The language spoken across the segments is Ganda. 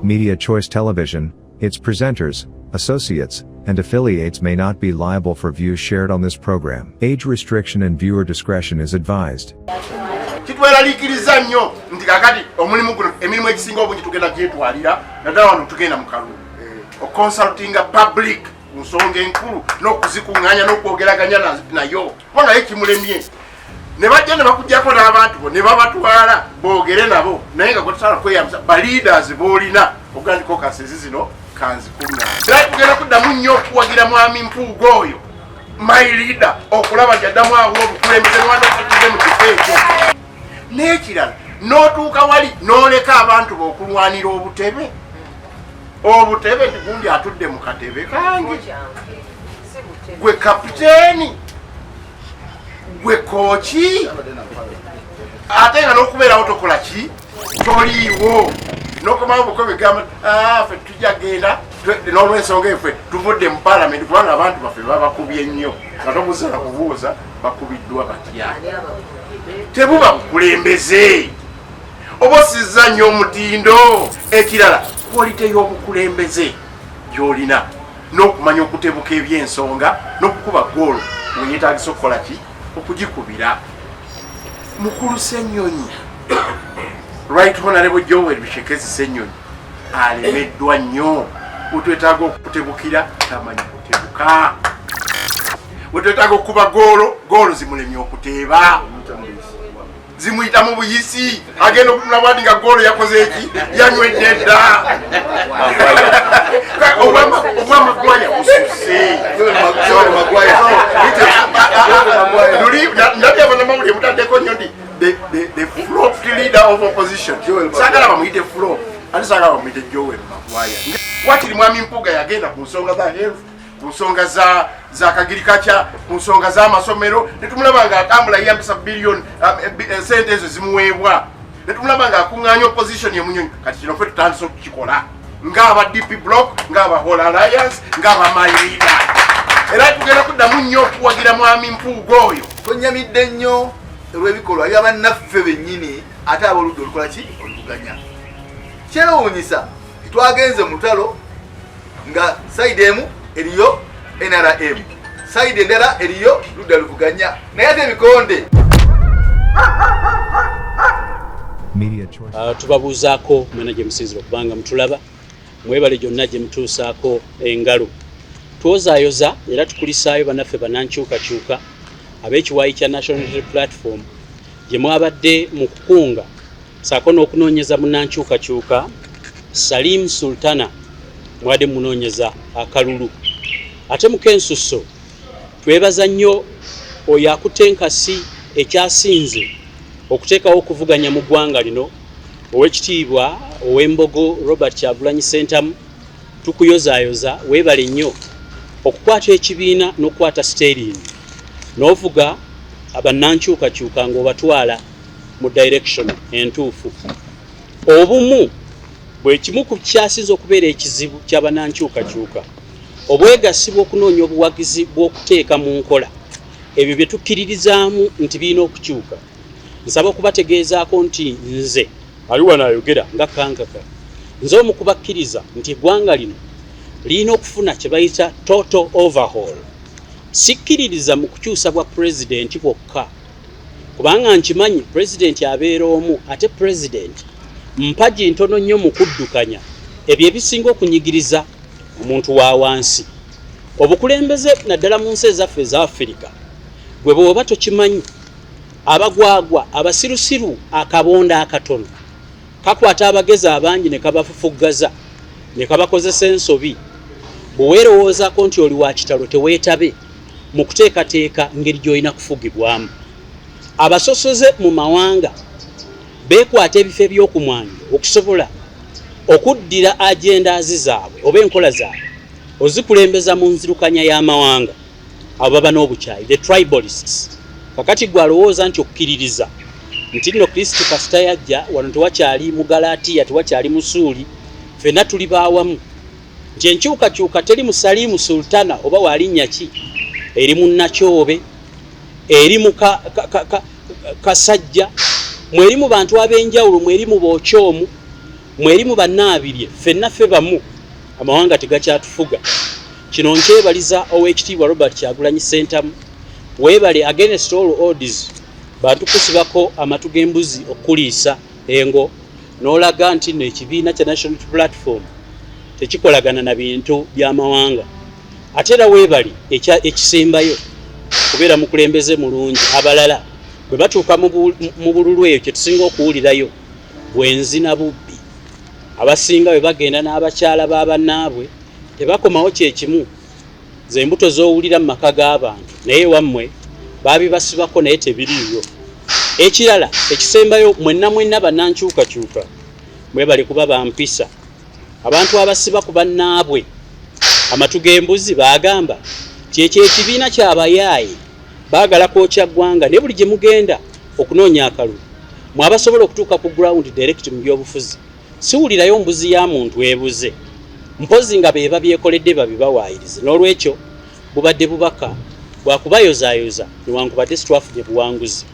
Media Choice Television, its presenters, associates, and affiliates may not be liable for views shared on this program. Age restriction and viewer discretion is advised. Kitweralikiriza nnyo nti kakati omulimu guno emirimu ekisinga obungi tugenda gyetwalira naddala wano tugenda mu kalulu oconsultinga public ku nsonga enkulu n'okuzikuŋŋaanya n'okwogeraganya nayo kubanga ye kimulemye ne bajja ne bakuggyako n'abantu bo ne babatwala boogere nabo naye nga gwetusobola kweyambisa baleaders boolina ogandiko kasezi zino kanzikuŋŋaanya era tugenda kuddamu nnyo okuwagira mwami Mpuuga oyo my leader okulaba nti addamu awo obukulembeze newandokatize mu kifo ekyo n'ekirala n'otuuka wali n'oleka abantu b'okulwanira obutebe nti gundi atudde mu katebe kange gwe kapiteeni gwe kooki ate nga n'okubeerawo tokola ki toliiwo n'okomawo bukobe gamba ffe tujja genda n'olw'ensonga effe tuvudde mu paalamenti kubanga abantu baffe babakubye nnyo nga tobuzala kubuuza bakubiddwa batya tebuba bukulembeze oba osizza nnyo omutindo ekirala kwolite y'obukulembeze gy'olina n'okumanya okutebuka eby'ensonga n'okukuba goolo weyeetagisa okukola ki okugikubira mukulu Ssenyonyi right honorable Joel Bishekezi Ssenyonyi alemeddwa nnyo wetwetaaga okutebukira tamanyi kutebuka wetwetaaga okuba goolo zimulemye okuteeba zimuyita mu buyisi agenda okutuna bwati nga goolo yakoze eki yanywedde dda obwamagwaya bususe ndabye abanamawulire mutaddeko nnyo nti the flopped leader of opposition saagala bamuyite flop ate saagala bamuyite Joel Magwaya wakiri mwami Mpuuga yagenda ku nsonga za health ku nsonga za kagirikacha ku nsonga z'amasomero netumulaba nga atambula yambisa billion sente ezo zimuweebwa netumulaba nga akuŋŋaanya opposition y'emunyonyi kati kino ffe tutandise okukikola ng'aba DP block ng'aba Whole Alliance ng'aba my leader era tugenda kuddamu nnyo okuwagira mwami Mpuuga oyo tonyamidde nnyo olw'ebikolwa bya bannaffe bennyini ate ab'oludda olukola ki oluvuganya kyewuunyisa titwagenze mu lutalo nga sayidi emu eriyo NRM sayidi endala eriyo ludda luvuganya naye ate ebikonde tubabuuzaako manaje Musinziro kubanga mutulaba mwebale gyonna gye mutuusaako engalo twozaayoza era tukulisaayo bannaffe banankyukakyuka ab'ekiwaayi kya National Unity Platform gye mwabadde mu kukunga saako n'okunoonyeza munnankyukakyuka Salim Sultana mwade munoonyeza akalulu ate mukensusso twebaza nnyo oyo akutte enkasi ekyasinze okuteekawo okuvuganya mu ggwanga lino ow'ekitiibwa ow'Embogo Robert Kyagulanyi Ssentamu tukuyozaayoza weebale nnyo okukwata ekibiina n'okukwata steering n'ovuga abannankyukakyuka ng'obatwala mu direction entuufu obumu bwe kimu ku kyasinze okubeera ekizibu ky'abannankyukakyuka obwegassi bw'okunoonya obuwagizi bw'okuteeka mu nkola ebyo bye tukkiririzaamu nti birina okukyuka nsaba okubategeezaako nti nze aliwa naayogera nga kankaka nze omu kubakkiriza nti eggwanga lino lirina okufuna kye bayita total overhaul sikkiririza mu kukyusa bwa pulezidenti bwokka kubanga nkimanyi pulezidenti abeera omu ate pulezidenti mpagi ntono nnyo mu kuddukanya ebyo ebisinga okunyigiriza omuntu wa wansi obukulembeze naddala mu nsi ezaffe eza Afirika bwe bwoba tokimanyi abagwagwa abasirusiru akabonda akatono kakwata abagezi abangi ne kabafufuggaza ne kabakozesa ensobi bwe weerowoozaako nti oli wa kitalo teweetabe mu kuteekateeka ngeri gy'olina kufugibwamu abasosoze mu mawanga beekwata ebifo ebyokumwanjo okusobola okuddira agendazi zaabwe oba enkola zaabwe ozikulembeza mu nzirukanya y'amawanga abo baba n'obukyayi the tribalists kakati gwe alowooza nti okukkiririza nti nno Kristo kasita yajja wano tewakyali mu Galatiya tewakyali mu Suuli ffenna tuli baawamu nti enkyukakyuka teri mu Salimu Sultana oba walinnya ki eri mu Nakyobe eri mu Kasajja mweri mu bantu ab'enjawulo mweri mu Bookyomu mwerimu bannaabirye ffenna ffe bamu amawanga tegakyatufuga. Kino nkyebaliza Oweekitiibwa Robert Kyagulanyi Ssentamu, weebale against all odds bantu kusibako amatu g'embuzi okuliisa engo n'olaga nti nno ekibiina kya National Platform tekikolagana na bintu by'amawanga. Ate era weebali ekisembayo kubeera mukulembeze mulungi. Abalala bwe batuuka mu bululu eyo kye tusinga okuwulirayo bwenzi na bubbi. Abasinga bwe bagenda n'abakyala b'abannaabwe tebakomawo kyekimu ze mbuto z'owulira mu maka g'abantu naye wammwe baabibasibako naye tebiriiyo. Ekirala ekisembayo mwenna bannankyukakyuka mwebale kuba bampisa. Abantu abasiba ku bannaabwe amatu g'embuzi baagamba kyekyo ekibiina ky'abayaaye baagala kwokya ggwanga ne buli gye mugenda okunoonya akalulu mwabasobola okutuuka ku ground direct mu byobufuzi. Siwulirayo mbuzi ya muntu ebuze mpozi nga be babyekoledde babibawaayirize. N'olwekyo bubadde bubaka bwakubayozaayoza newankubadde situwafunye buwanguzi.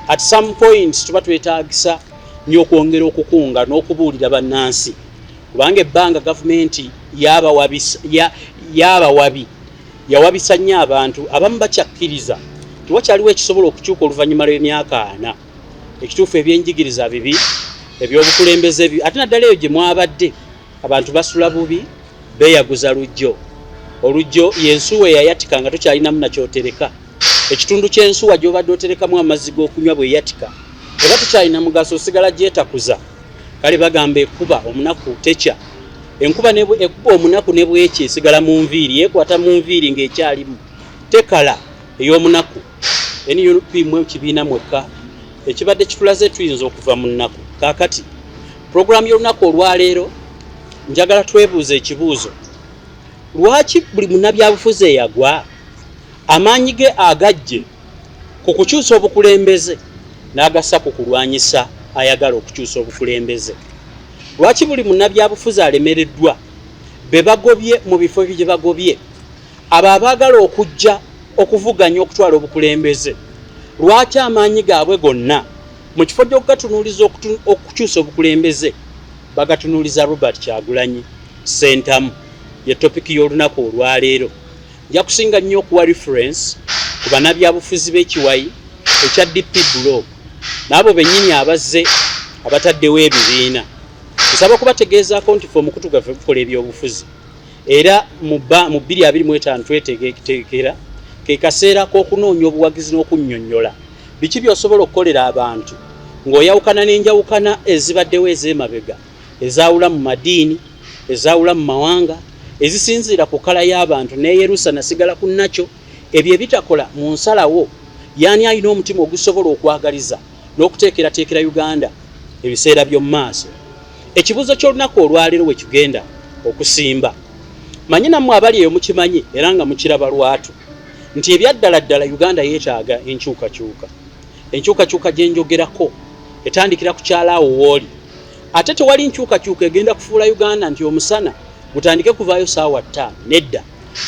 At some point tuba twetaagisa nnyo okwongera okukunga n'okubuulira bannansi kubanga ebbanga gavumenti y'abawabi yawabisa nnyo abantu abamu bakyakkiriza tiwakyaliwo ekisobola okukyuka oluvannyuma lw'emyaka 4. Ekituufu ebyenjigiriza bibi ebyobukulembeze bibi ate naddala eyo gye mwabadde abantu basula bubi beeyaguza lujjo. Olujjo yensuwa eyayatika nga tokyalinamu nakyotereka. Ekitundu ky'ensuwa gy'obadde oterekamu amazzi g'okunywa bwe yatika eba tokyalina mugaso osigala gyetakuza. Kale bagamba ekuba omunaku tekya. Enkuba ekuba omunaku ne bwekya esigala mu nviiri yeekwata mu nviiri ng'ekyalimu tekala ey'omunaku. NUP mwe kibiina mwekka ekibadde kitulaze tuyinza okuva mu nnaku. Kaakati puroguramu y'olunaku olwaleero njagala twebuuze ekibuuzo. Lwaki buli munnabyabufuzi eyagwa amaanyi ge agajje ku kukyusa obukulembeze n'agassa ku kulwanyisa ayagala okukyusa obukulembeze? Lwaki buli munnabyabufuzi alemereddwa be bagobye mu bifo bye bagobye abo abaagala okujja okuvuganya okutwala obukulembeze? Lwaki amaanyi gaabwe gonna mu kifo gy'okugatunuuliza okukyusa obukulembeze bagatunuuliza Robert Kyagulanyi Ssentamu? Ye topiki y'olunaku olwaleero. Nja kusinga nnyo okuwa reference ku bannabyabufuzi b'ekiwayi ekya DP Block n'abo bennyini abazze abataddewo ebibiina. Nsaba okubategeezaako nti ffe omukutugaffe gukola ebyobufuzi era mu 2025 twetegeekera ke kaseera k'okunoonya obuwagizi n'okunnyonnyola biki by'osobola okukolera abantu ng'oyawukana n'enjawukana ezibaddewo ez'emabega ezaawula mu madiini ezaawula mu mawanga ezisinziira ku kala y'abantu n'eyerusa nasigala ku nakyo. Ebyo ebitakola mu nsalawo yaani alina omutima ogusobola okwagaliza n'okuteekerateekera Uganda ebiseera by'omu maaso. Ekibuuzo ky'olunaku olwaleero we kigenda okusimba, manyi nammwe abali eyo mukimanyi era nga mukiraba lwatu nti ebyaddala ddala Uganda yeetaaga enkyukakyuka. Enkyukakyuka gye njogerako etandikira ku kyalaawo wooli. Ate tewali nkyukakyuka egenda kufuula Uganda nti omusana gutandike kuvaayo saawa 5. Nedda.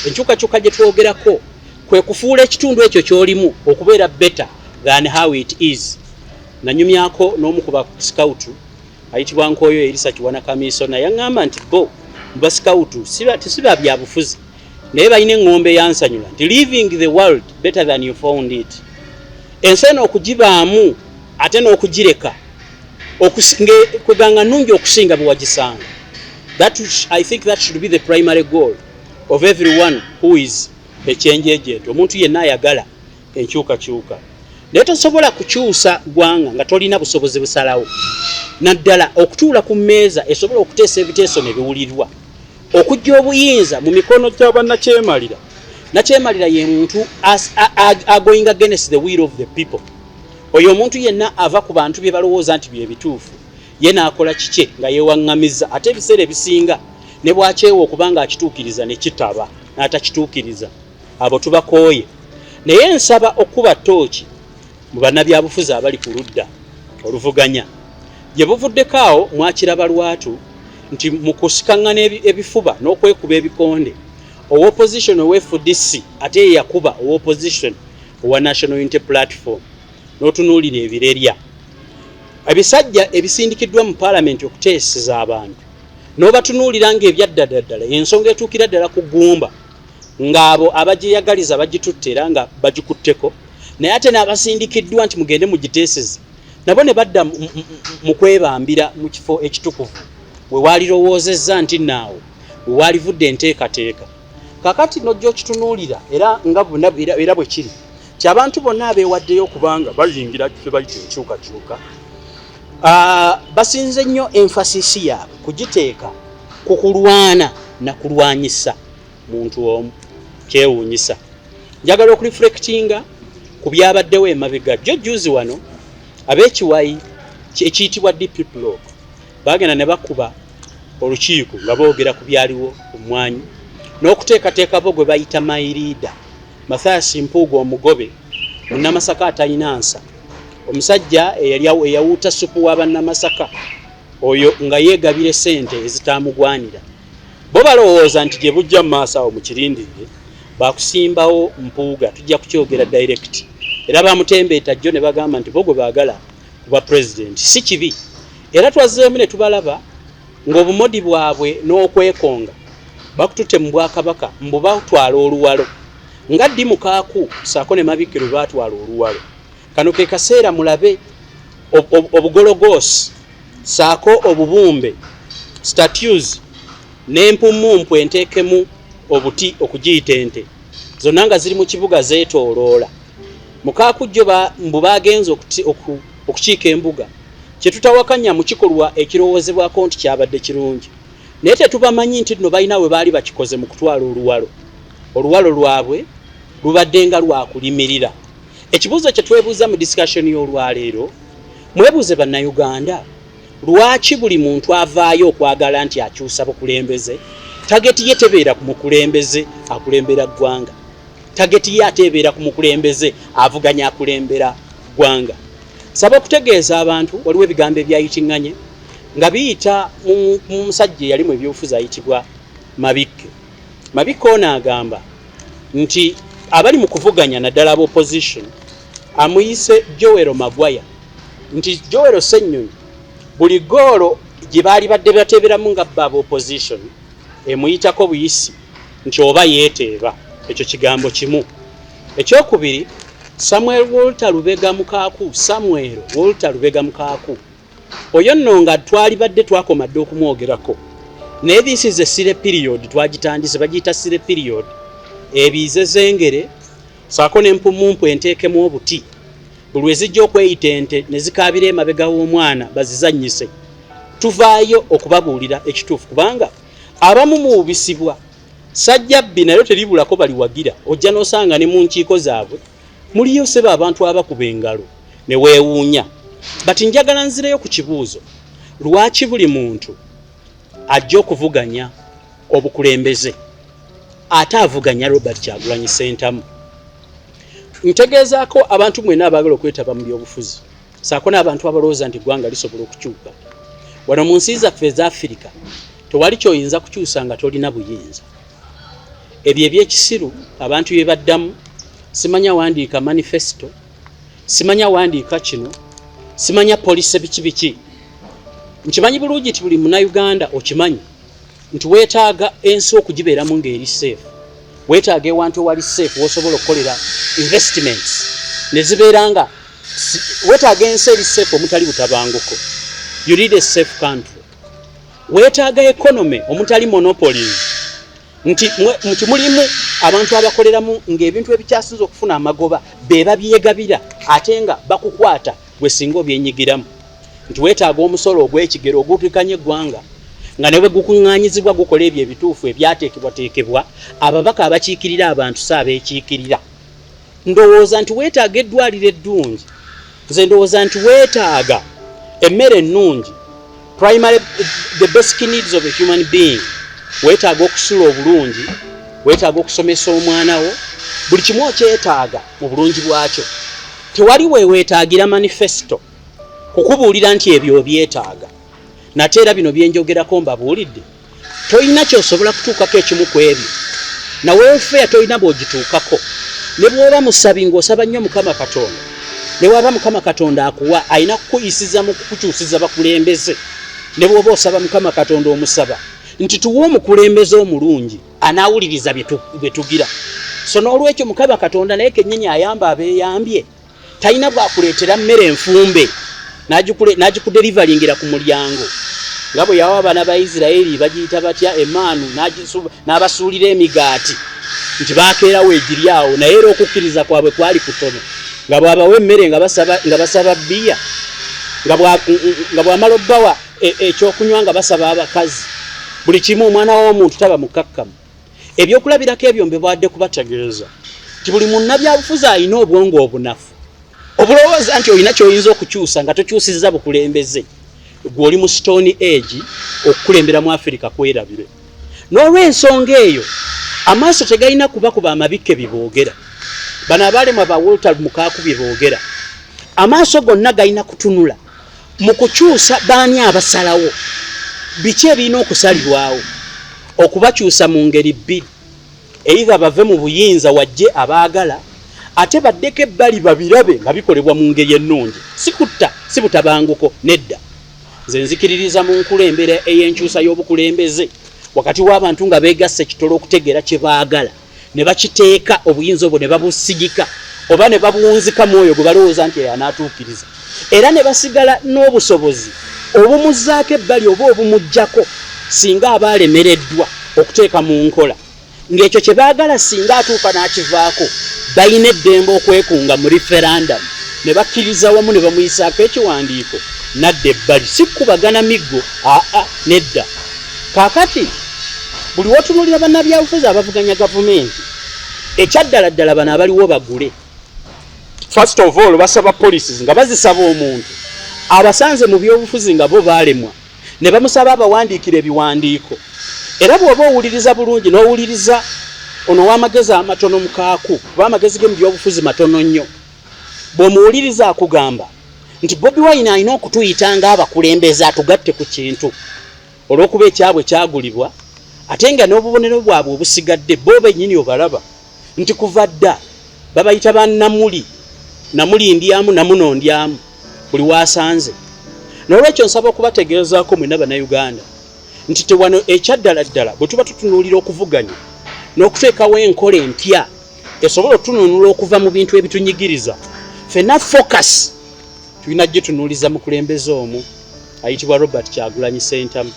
Enkyukakyuka gye twogerako kwe kufuula ekitundu ekyo ky'olimu okubeera better than how it is. Nanyumyako n'omu ku ba scout ayitibwa Nkoyo Elisa Kiwana Kamisona yaŋŋamba nti bo ba scout tesiba byabufuzi naye balina eŋŋombe yansanyula nti living the world better than you found it. Ensena okugibaamu ate n'okugireka kweganga nnungi okusinga bwe wagisanga. I think that should be the primary goal of everyone who is a change agent. Omuntu yenna ayagala enkyukakyuka. Naye tosobola kukyusa ggwanga nga tolina busobozi busalawo. Naddala okutuula ku mmeeza esobola okuteesa ebiteeso ne biwulirwa. Okujja obuyinza mu mikono gy'abannakyemalira. Nakyemalira ye muntu going against the will of the people. Oyo omuntu yenna ava ku bantu bye balowooza nti bye bituufu. Ye n'akola kike nga yeewaŋŋamiza ate ebiseera ebisinga ne bwakyewa okubanga akituukiriza ne kitaba n'atakituukiriza. Abo tubakooye. Naye nsaba okuba ttooki mu bannabyabufuzi abali ku ludda oluvuganya. Gye buvuddeko awo mwakiraba lwatu nti mu kusikaŋŋana ebifuba n'okwekuba ebikonde ow'opposition ow'FDC ate ye yakuba ow'opposition owa National Unity Platform n'otunuulira ebirerya. ebisajja ebisindikiddwa mu parliament okuteeseza abantu n'obatunuulira ng'ebyaddadaddala ensonga etuukira ddala ku ggumba ng'abo abagiyagaliza bagitutte era nga bagikutteko naye ate n'abasindikiddwa nti mugende mugiteeseze nabo ne badda mu kwebambira mu kifo ekitukuvu we waalirowoozezza nti naawe we waalivudde enteekateeka kakati nojja okitunuulira era nga era bwe kiri ti abantu bonna abeewaddeyo okubanga bayingira kye bayita enkyukakyuka basinze nnyo enfasisi yaabwe kugiteeka ku kulwana na kulwanyisa muntu omu kyewuunyisa njagala okureflectinga ku byabaddewo emabega jjo juzi wano ab'ekiwayi ekiyitibwa deep block bagenda ne bakuba olukiiko nga boogera ku byaliwo omwanyi n'okuteekateeka bo gwe bayita mayiriida Mathias Mpuuga omugobe munnamasaka atalina nsa omusajja eyawuuta supu w'abannamasaka oyo nga yeegabire ssente ezitamugwanira bo balowooza nti gye bujja mu maaso awo mu kirindirire bakusimbawo Mpuuga tujja kukyogera direct era bamutembeeta jjo ne bagamba nti bo gwe baagala kuba pulezidenti si kibi era twazeemu ne tubalaba ng'obumodi bwabwe n'okwekonga bakututte mu Bwakabaka mbu batwala oluwalo nga ddi mukaaku saako ne Mabikiro baatwala oluwalo kano ke kaseera mulabe obugologoosi saako obubumbe statues n'empumumpu enteekemu obuti okugiyita ente zonna nga ziri mu kibuga zeetooloola mukaaku jjo mbu baagenze okukiika embuga kye tutawakanya mu kikolwa ekirowoozebwako nti kyabadde kirungi naye tetubamanyi nti nno balina we baali bakikoze mu kutwala oluwalo lwabwe lubadde nga lwakulimirira ekibuuzo kye twebuuza mu discussion y'olwaleero mwebuuze bannayuganda lwaki buli muntu avaayo okwagala nti akyusa bukulembeze tageti ye tebeera ku mukulembeze akulembera ggwanga tageti ye atebeera ku mukulembeze avuganya akulembera ggwanga saba okutegeeza abantu waliwo ebigambo ebyayitiŋŋanye nga biyita mu musajja eyalimu ebyobufuzi ayitibwa Mabike ono agamba nti abali mu kuvuganya naddala aba opposition amuyise Joel Magwaya nti Joel Ssennyonyi buli goolo gye baali badde bateeberamu nga aba opposition emuyitako buyisi nti oba yeeteeba ekyo kigambo kimu ekyokubiri Samuel Walter Lubega Mukaaku oyo nno nga twali badde twakomadde okumwogerako naye this is a sire period twagitandise bagiyita sire period ebiize zengere saako n'empumumpu enteekemu obuti buli ezijja okweyita ente ne zikaabira emabega w'omwana bazizannyise tuvaayo okubabuulira ekituufu kubanga abamu muubisibwa sajjabbi nayo teribulako baliwagira ojja n'osanga ne mu nkiiko zaabwe muliyo seba abantu abakuba engalo ne weewuunya bati njagala nzireyo ku kibuuzo lwaki buli muntu ajja okuvuganya obukulembeze ate avuganya Robert Kyagulanyi Ssentamu ntegeezaako abantu mwena abaagala okwetaba mu byobufuzi saako n'abantu abalowooza nti eggwanga lisobola okukyuka wano mu nsi zaffe eza Afirika tewali kyoyinza kukyusa nga tolina buyinza ebyo ebyekisiru abantu bye baddamu simanya wandiika manifesto simanya wandiika kino simanya police biki nkimanyi bulungi nti buli munnayuganda okimanyi nti weetaaga ensi okugibeeramu ng'eri safe weetaaga ewantu ewali safe wosobola okukolera investments ne zibeera nga weetaaga ensi eri safe omutali butabanguko you need a safe country weetaaga economy omutali monopolies nti mulimu abantu abakoleramu ng'ebintu ebikyasinza okufuna amagoba be babyegabira ate nga bakukwata gwe singa obyenyigiramu nti weetaaga omusolo ogw'ekigero ogutukanye eggwanga nga ne bwe gukuŋŋaanyizibwa gukola ebyo ebituufu ebyateekebwateekebwa ababaka abakiikirira abantu si abeekiikirira ndowooza nti weetaaga eddwaliro eddungi nze ndowooza nti weetaaga emmere ennungi primary the basic needs of a human being weetaaga okusula obulungi weetaaga okusomesa omwana wo buli kimu okyetaaga mu bulungi bwakyo tewali weetaagira manifesto kukubuulira nti ebyo obyetaaga nate era bino byenjogerako mbabuulidde tolina kyosobola kutuukako ekimu ku ebyo na welfare tolina bw'ogituukako ne bw'oba musabi ng'osaba nnyo Mukama Katonda ne waba Mukama Katonda akuwa ayina kukuyisiza mu kukukyusiza bakulembeze ne bwoba osaba Mukama Katonda omusaba nti tuwe omukulembeze omulungi anaawuliriza bye tugira so n'olwekyo Mukama Katonda naye kennyini ayamba abeeyambye talina bwakuleetera mmere enfumbe n'agikuderivalingira ku mulyango nga bwe yawa abaana ba Isirayiri bagiyita batya emaanu n'abasuulira emigaati nti baakeerawo egiryawo naye era okukkiriza kwabwe kwali kutono nga bw'abawa emmere nga basaba bbiya nga bw'amala obbawa ekyokunywa nga basaba abakazi buli kimu omwana w'omuntu taba mukakkamu ebyokulabirako ebyo mbe bwadde kubategeeza nti buli munnabyabufuzi alina obwongo obunafu obulowooza nti olina ky'oyinza okukyusa nga tokyusizza bukulembeze gw'oli mu stone age okukulembera mu Afirika kwerabire n'olw'ensonga eyo amaaso tegalina kuba amabikke biboogera bano abalemwa ba Walter Mukaaku bye boogera amaaso gonna galina kutunula mu kukyusa baani abasalawo biki ebirina okusalirwawo okubakyusa mu ngeri bbiri either bave mu buyinza wajje abaagala ate baddeko ebbali babirabe nga bikolebwa mu ngeri ennungi si butabanguko nedda nze nzikiririza mu nkulembera ey'enkyusa y'obukulembeze wakati w'abantu nga beegasse kitolo okutegeera kye baagala ne bakiteeka obuyinza obwo ne babusigika oba ne babuwunzika mu oyo gwe balowooza nti anaatuukiriza era ne basigala n'obusobozi obumuzzaako ebbali oba obumuggyako singa aba alemereddwa okuteeka mu nkola ng'ekyo kye baagala singa atuuka n'akivaako balina eddembe okwekunga mu referendum ne bakkiriza wamu ne bamuyisaako ekiwandiiko nadda ebbali si kkubagana miggo nedda kaakati buli wotunuulira bannabyabufuzi abavuganya gavumenti ekyaddaladdala bano abaliwo bagule first of all basaba policies nga bazisaba omuntu abasanze mu byobufuzi nga bo baalemwa ne bamusaba abawandiikira ebiwandiiko era bw'oba owuliriza bulungi n'owuliriza ono w'amagezi amatono Mukaaku kuba amagezi ge mu byobufuzi matono nnyo bw'omuwuliriza akugamba nti Bobi Wine alina okutuyita ng'abakulembeze atugatte ku kintu olw'okuba ekyabwe kyagulibwa ate nga n'obubonero bwabwe obusigadde bo bennyini obalaba nti kuva dda babayita bannamuli namulindyamu namunondyamu buli waasanze n'olwekyo nsaba okubategeezaako mwenna bannayuganda nti tewano ekyaddaladdala bwe tuba tutunuulira okuvuganya n'okuteekawo enkola empya esobola otunuunula okuva mu bintu ebitunyigiriza ffenna focus tulina gye tunuuliza mukulembeze omu ayitibwa Robert Kyagulanyi Ssentamu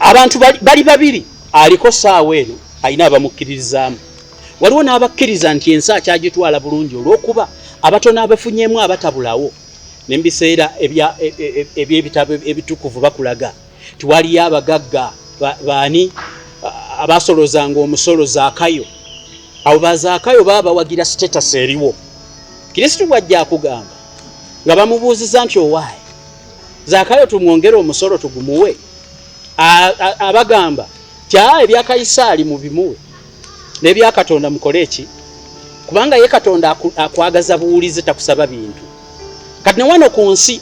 abantu bali babiri aliko saawa eno alina abamukkiririzaamu waliwo n'abakkiriza nti ensi akyagitwala bulungi olw'okuba abatono abafunyemu abatabulawo n'ebiseera eby'ebitabo ebitukuvu bakulaga tiwaliyo abagagga baani abasolozanga omusolo Zaakayo abo bazaakayo baba bawagira status eriwo Kristo bwajja akugamba nga bamubuuziza nti owaayi Zaakayo tumwongere omusolo tugumuwe abagamba tya ebya Kaisaali mu bimuwe n'ebya Katonda mukole eki kubanga ye Katonda akwagaza buwulize takusaba bintu kati ne wano ku nsi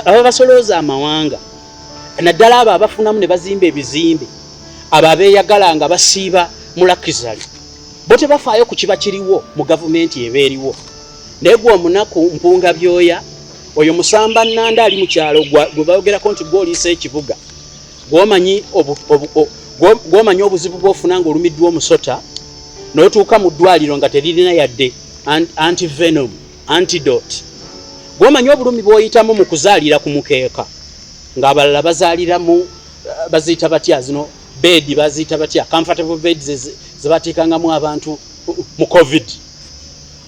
ababasolooza amawanga naddala abo abafunamu ne bazimba ebizimbe abo abeeyagala nga basiiba mulakizali bo tebafaayo ku kiba kiriwo mu gavumenti eba eriwo naye gwe omunaku mpunga byoya oyo musamba nnanda ali mu kyalo gwe bayogerako nti gwoliisa ekibuga gwomanyi obuzibu bw'ofuna nga olumiddwa omusota n'otuuka mu ddwaliro nga teririna yadde antivenom antidote gwomanyi obulumi bw'oyitamu mu kuzaalira ku mukeeka ng'abalala bazaalira mu baziyita batya zino bedi baziyita batya comfortable beds zebateekangamu abantu mu covid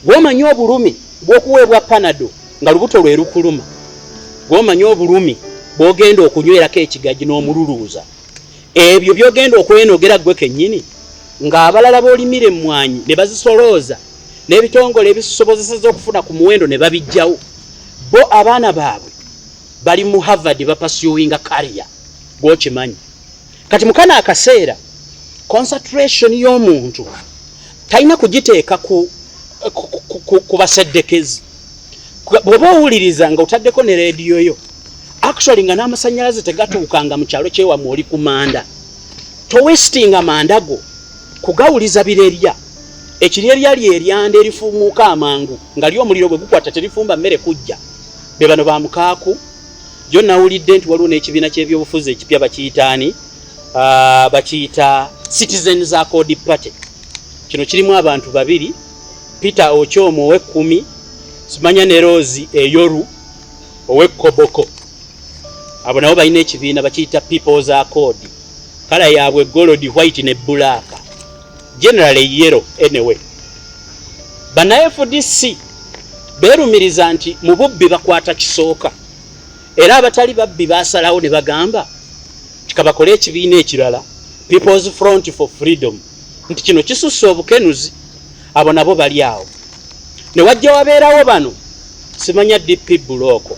gwomanyi obulumi bw'okuweebwa panado nga lubuto lwe lukuluma gwomanyi obulumi bw'ogenda okunywerako ekigagi n'omululuuza ebyo by'ogenda okwenogera gwe kennyini ng'abalala b'olimira emmwanyi ne bazisolooza n'ebitongole ebisusobozeseza okufuna ku muwendo ne babijjawo bo abaana baabwe bali mu Harvard bapasuwinga career gwokimanyi kati mukana akaseera concentration y'omuntu talina kugiteeka ku baseddekezi bw'oba owuliriza nga otaddeko ne rediyo yo actually nga n'amasannyalaze tegatuukanga mu kyalo kyewamwe oli ku manda towestinga manda go kugawuliza birerya ekirye lyali eryanda erifumuuka amangu nga lyo omuliro bwe gukwata terifumba mmere kujja be bano ba Mukaaku. Jo nawulidde nti waliwo n'ekibiina ky'ebyobufuzi ekipya bakiyitaani bakiyita Citizens Accord Party. Kino kirimu abantu babiri, Peter Ochomo ow'Ekkumi, simanya ne Rose Eyoru ow'Ekkoboko. Abo nabo balina ekibiina bakiyita People's Accord. Kala yaabwe gold, white ne black. Generally yellow anyway. Bana FDC berumiriza nti mu bubbi bakwata kisooka. Era abatali babbi basalawo ne bagamba tikabakole ekibiina ekirala, People's Front for Freedom, nti kino kisusse obukenuzi. Abo nabo bali awo ne wajja wabeerawo bano simanya DP Buloko.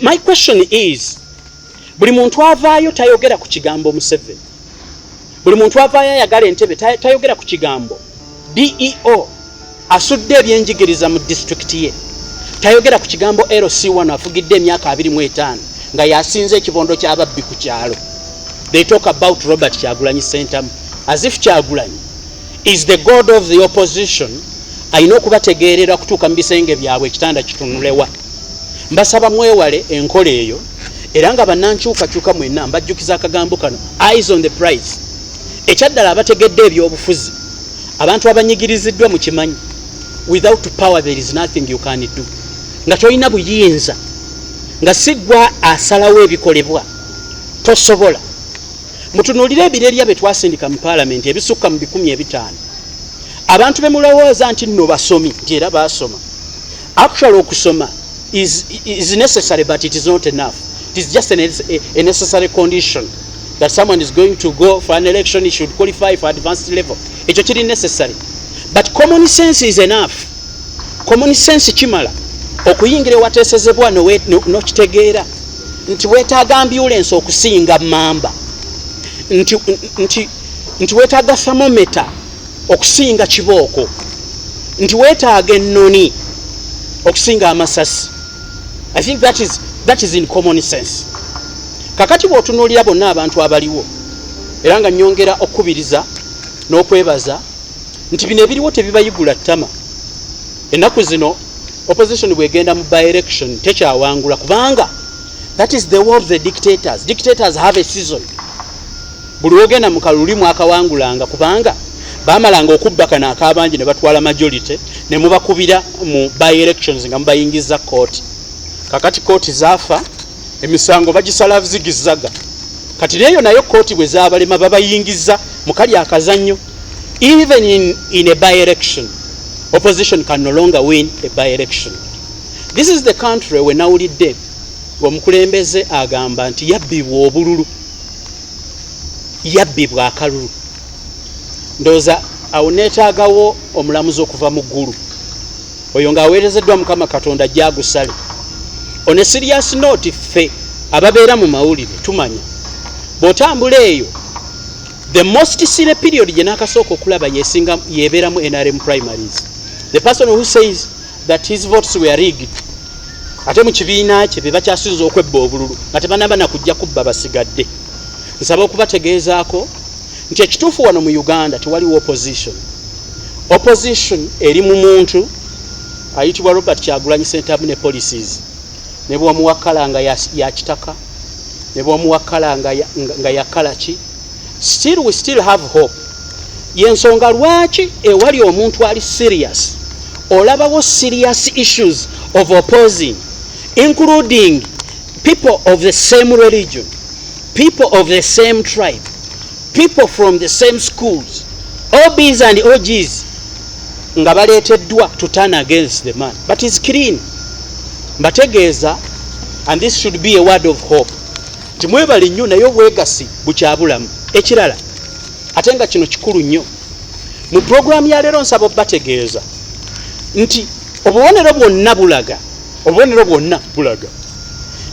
My question is, buli muntu avaayo tayogera ku kigambo Museveni, buli muntu avaayo ayagala entebe tayogera ku kigambo DEO asudde ebyenjigiriza mu district ye, tayogera ku kigambo LC1 afugidde emyaka 25 nga yasinze ekibondo ky'ababbi ku kyalo. They talk about Robert Kyagulanyi Ssentamu as if Kyagulanyi is the god of the opposition. Ayina okubategeerera kutuuka mu bisenge byabwe ekitanda kitunulewa. Mbasaba mwewale enkola eyo era nga bannankyukakyuka mwenna mbajjukiza akagambo kano, eyes on the prize. Ekyaddala abategedde ebyobufuzi, abantu abanyigiriziddwa mu kimanyi, without power there is nothing you can do. Nga tolina buyinza, nga siggwa asalawo ebikolebwa, tosobola. Mutunuulire ebirerya bye twasindika mu paalamenti ebisukka mu 15,000. Abantu bemulowooza nti nno basomi, nti era baasoma. Actually okusoma is necessary, but it is not enough. It is just a necessary condition that someone is going to go for an election, he should qualify for advanced level. Ekyo kiri necessary. But common sense is enough. Common sense kimala okuyingira ewateesezebwa n'okitegeera nti weetaaga ambulance okusinga mamba, nti weetaaga thermometer okusinga kibooko, nti weetaaga ennoni okusinga amasasi. I think that is in common sense. Kakati bw'otunuulira bonna abantu abaliwo, era nga nnyongera okukubiriza n'okwebaza nti bino ebiriwo tebibayigula ttama. Ennaku zino opposition bwegenda mu by-election tekyawangula, kubanga that is the war of the dictators. Dictators have a season. Buli wogenda mu kalulu mwakawangulanga, kubanga bamalanga okubba kano akabangi ne batwala majority ne mubakubira mu by-elections nga mubayingiza court. Kakati court zaafa, emisango bagisala zigizaga. Kati neyo nayo court bwe zaabalema babayingiza mu kali akazannyo. Even in a by-election, opposition can no longer win a by-election. This is the country where nawulidde omukulembeze agamba nti yabbibwa obululu, yabbibwa akalulu. Ndowooza awo neetaagawo omulamuzi okuva mu ggulu, oyo ng'aweerezeddwa Mukama Katonda gyagusale. On a serious note, ffe ababeera mu mawulire tumanya bw'otambula eyo, the most silly period gye naakasooka okulaba yebeeramu NRM primaries. The person who says that his votes were rigged, ate mu kibiina kye be bakyasinza okwebba obululu nga tebanaba na kujja kubba basigadde. Nsaba okubategeezaako nti ekituufu wano mu Uganda tewaliwo opposition. Opposition eri mu muntu ayitibwa Robert Kyagulanyi Ssentamu ne policies, ne bw'omuwakala nga ya kitaka, ne bw'omuwakala nga ya kalaki. Still we still have hope. Yensonga lwaki ewali omuntu ali serious, olabawo serious issues of opposing, including people of the same religion, people of the same tribe, people from the same schools, OBs and OGs, nga baleeteddwa to turn against the man. But he's clean. Mbategeeza, and this should be a word of hope, nti mwebale nnyo naye obwegasi bukyabulamu. Ekirala ate nga kino kikulu nnyo mu programu ya leero, nsaba bategeeza nti obubonero bwonna bulaga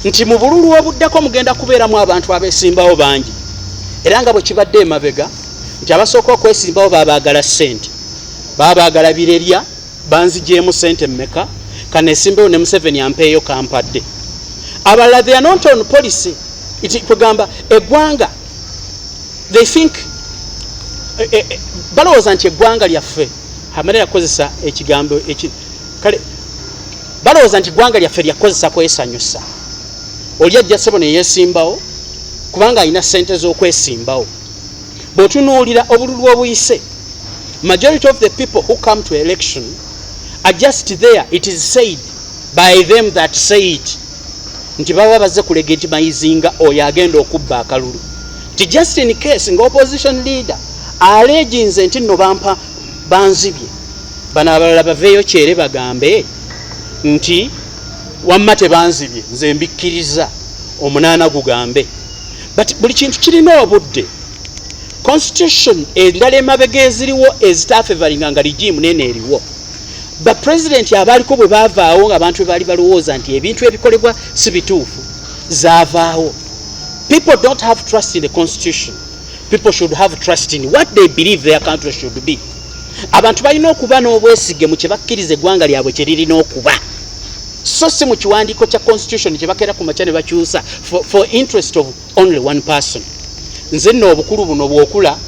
nti mu bululu obuddako mugenda kubeeramu abantu abeesimbawo bangi, era nga bwe kibadde emabega nti abasooka okwesimbawo babaagala ssente, babaagala birerya, banzigyemu ssente mmeka kaneesimbewo ne Museveni ampeeyo kampadde. Abalala they are not on policy. Kugamba eggwanga, they think balowooza nti eggwanga lyaffe Hamare yakozesa ekigambo kale balowooza nti gwanga lyaffe lyakozesa kwesanyusa. Oli ajja ssebo ne yeesimbawo kubanga alina ssente z'okwesimbawo. Bw'otunuulira obululu obuyise, majority of the people who come to election are just there. It is said by them that say it nti baba bazze kulegitimizinga oyo agenda okubba akalulu. Ti just in case nga opposition leader aleginze nti nno bampa banzibye, bano abalala baveeyo kyere bagambe nti wamma tebanzibye nze mbikkiriza omunaana gugambe. But buli kintu kirina obudde. Constitution endala emabega eziriwo ezitafevalinga nga regime nene eriwo. Ba president abaliko bwe bavaawo nga abantu bali balowooza nti ebintu ebikolebwa si bituufu zaavaawo. People don't have trust in the constitution. People should have trust in what they believe their country should be. Abantu balina okuba n'obwesige mu kye bakkiriza eggwanga lyabwe kye lirina okuba, so si mu kiwandiiko kya constitution kye bakeera ku makya ne bakyusa for interest of only one person. Nze nno obukulu buno bw'okula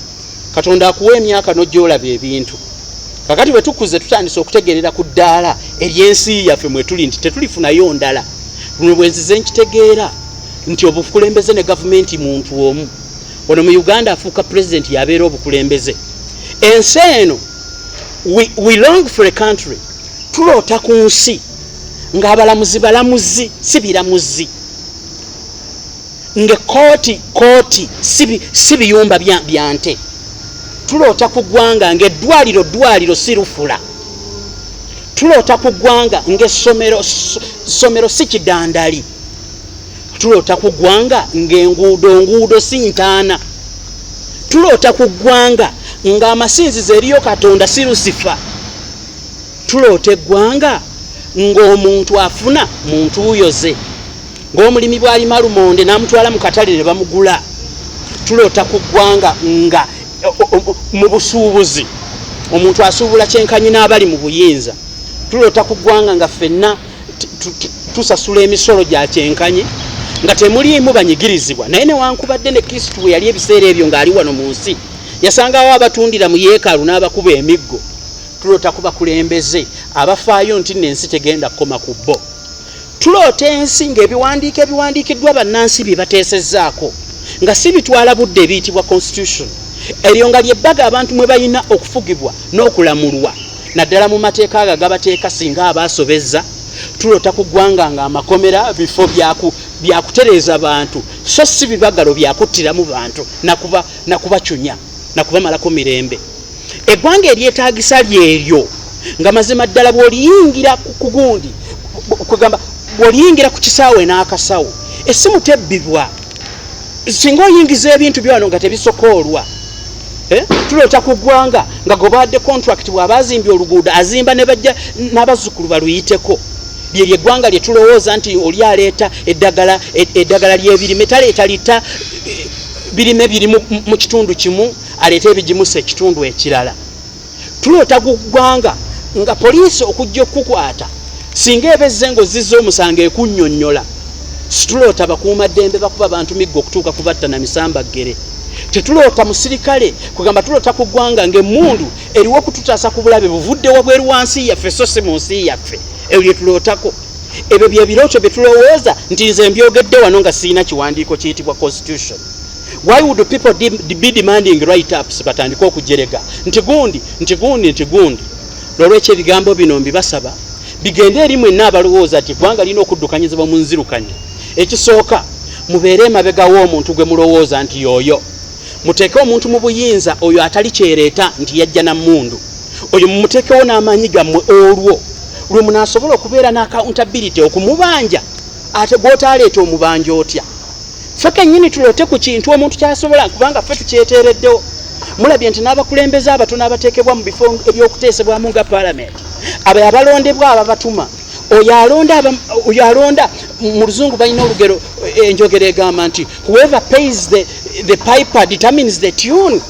Katonda akuwa emyaka n'ojjolaba ebintu. Kakati bwe tukuze tutandise okutegeerera ku ddaala ery'ensi yaffe mwe tuli nti tetulifunayo ndala. Buno bwe nzize nkitegeera nti obukulembeze ne gavumenti muntu omu. Wano mu Uganda afuuka president yabeera obukulembeze. Ensi eno we long for a country. Tuloota ku nsi ng'abalamuzi balamuzi si biramuzi, nge kooti si biyumba bya nte. Tuloota ku ggwanga ng'eddwaliro si lufula. Tuloota ku ggwanga ng'essomero si kidandali. Tuloota ku ggwanga ng'enguudo si ntaana. Tuloota ku ggwanga ng'amasinzizo eriyo Katonda si Lusifa. Tuloota eggwanga ng'omuntu afuna muntu uyoze, ng'omulimi bw'alima lumonde n'amutwala mu katale ne bamugula. Tuloota ku ggwanga nga mu busuubuzi omuntu asuubula kyenkanyi n'abali mu buyinza. Tuloota ku ggwanga nga ffenna tusasula emisolo gya kyenkanyi nga temuliimu banyigirizibwa. Naye newankubadde ne Kristo bwe yali ebiseera ebyo ng'ali wano mu nsi yasangawo abatundira mu yeekaalu n'abakuba emiggo. Tuloota ku bakulembeze abafaayo nti n'ensi tegenda kukoma ku bo. Tuloota ensi ng'ebiwandiiko ebiwandiikiddwa bannansi bye bateesezzaako nga si bitwala budde ebiyitibwa constitution. Eryo nga lyebbaga abantu mwe balina okufugibwa n'okulamulwa naddala mu mateeka ago gabateeka singa abaasobezza. Tuloota ku ggwanga nga amakomera bifo byakutereeza bantu so si bibagalo byakuttiramu bantu nakubacunya nakubamalako mirembe. Eggwanga eryetaagisa lyeryo nga mazima ddala bw'oliyingira ku gundi kugamba bw'oliyingira ku kisaawe n'akasawo essimu tebbibwa singa oyingiza ebintu byano nga tebisokoolwa. Tuloota ku ggwanga nga gobaadde contract bw'abaazimbye oluguudo azimba ne bajja n'abazzukulu baluyiteko. Lyeryo eggwanga lye tulowooza nti oli aleeta eddagala ly'ebirime taleeta lita birime biri mu kitundu kimu aleeta ebigimusa ekitundu ekirala. Tuloota ku ggwanga nga poliisi okujja okukukwata singa ebezze ng'ozizza omusango ekunnyonnyola. Situloota bakuumaddembe bakuba bantu miggo okutuuka kubatta na misambagere. Tetuloota musirikale kugamba tuloota ku ggwanga ng'emmundu eriwo okututaasa ku bulabe buvudde wabweru wansi yaffe so si mu nsi yaffe. Ebyo bye tulootako. Ebyo bye birooto bye tulowooza nti nze mbyogedde wano nga sirina kiwandiiko kiyitibwa constitution. Why would people be demanding write-ups batandika okujerega nti gundi. Lolwekyo ebigambo bino mbibasaba bigende eri mwenna abalowooza nti eggwanga lina okuddukanyizibwa mu nzirukanya. Ekisooka mubeere emabega w'omuntu gwe mulowooza nti yoyo. Muteeke omuntu mu buyinza oyo atali kyereeta nti yajja na mmundu. Oyo mumuteekewo n'amaanyi gammwe olwo lwe munaasobola okubeera n'accountability okumubanja ate gw'otaaleeta omubanja otya. Ffe kennyini tuloote ku kintu omuntu kyasobola kubanga ffe tukyeteereddewo. Mulabye nti n'abakulembeze abatono abateekebwa mu bifo ebyokuteesebwamu nga parliament abo abalondebwa ababatuma oyo alonda mu luzungu balina olugero enjogera egamba nti whoever pays the piper determines the tune.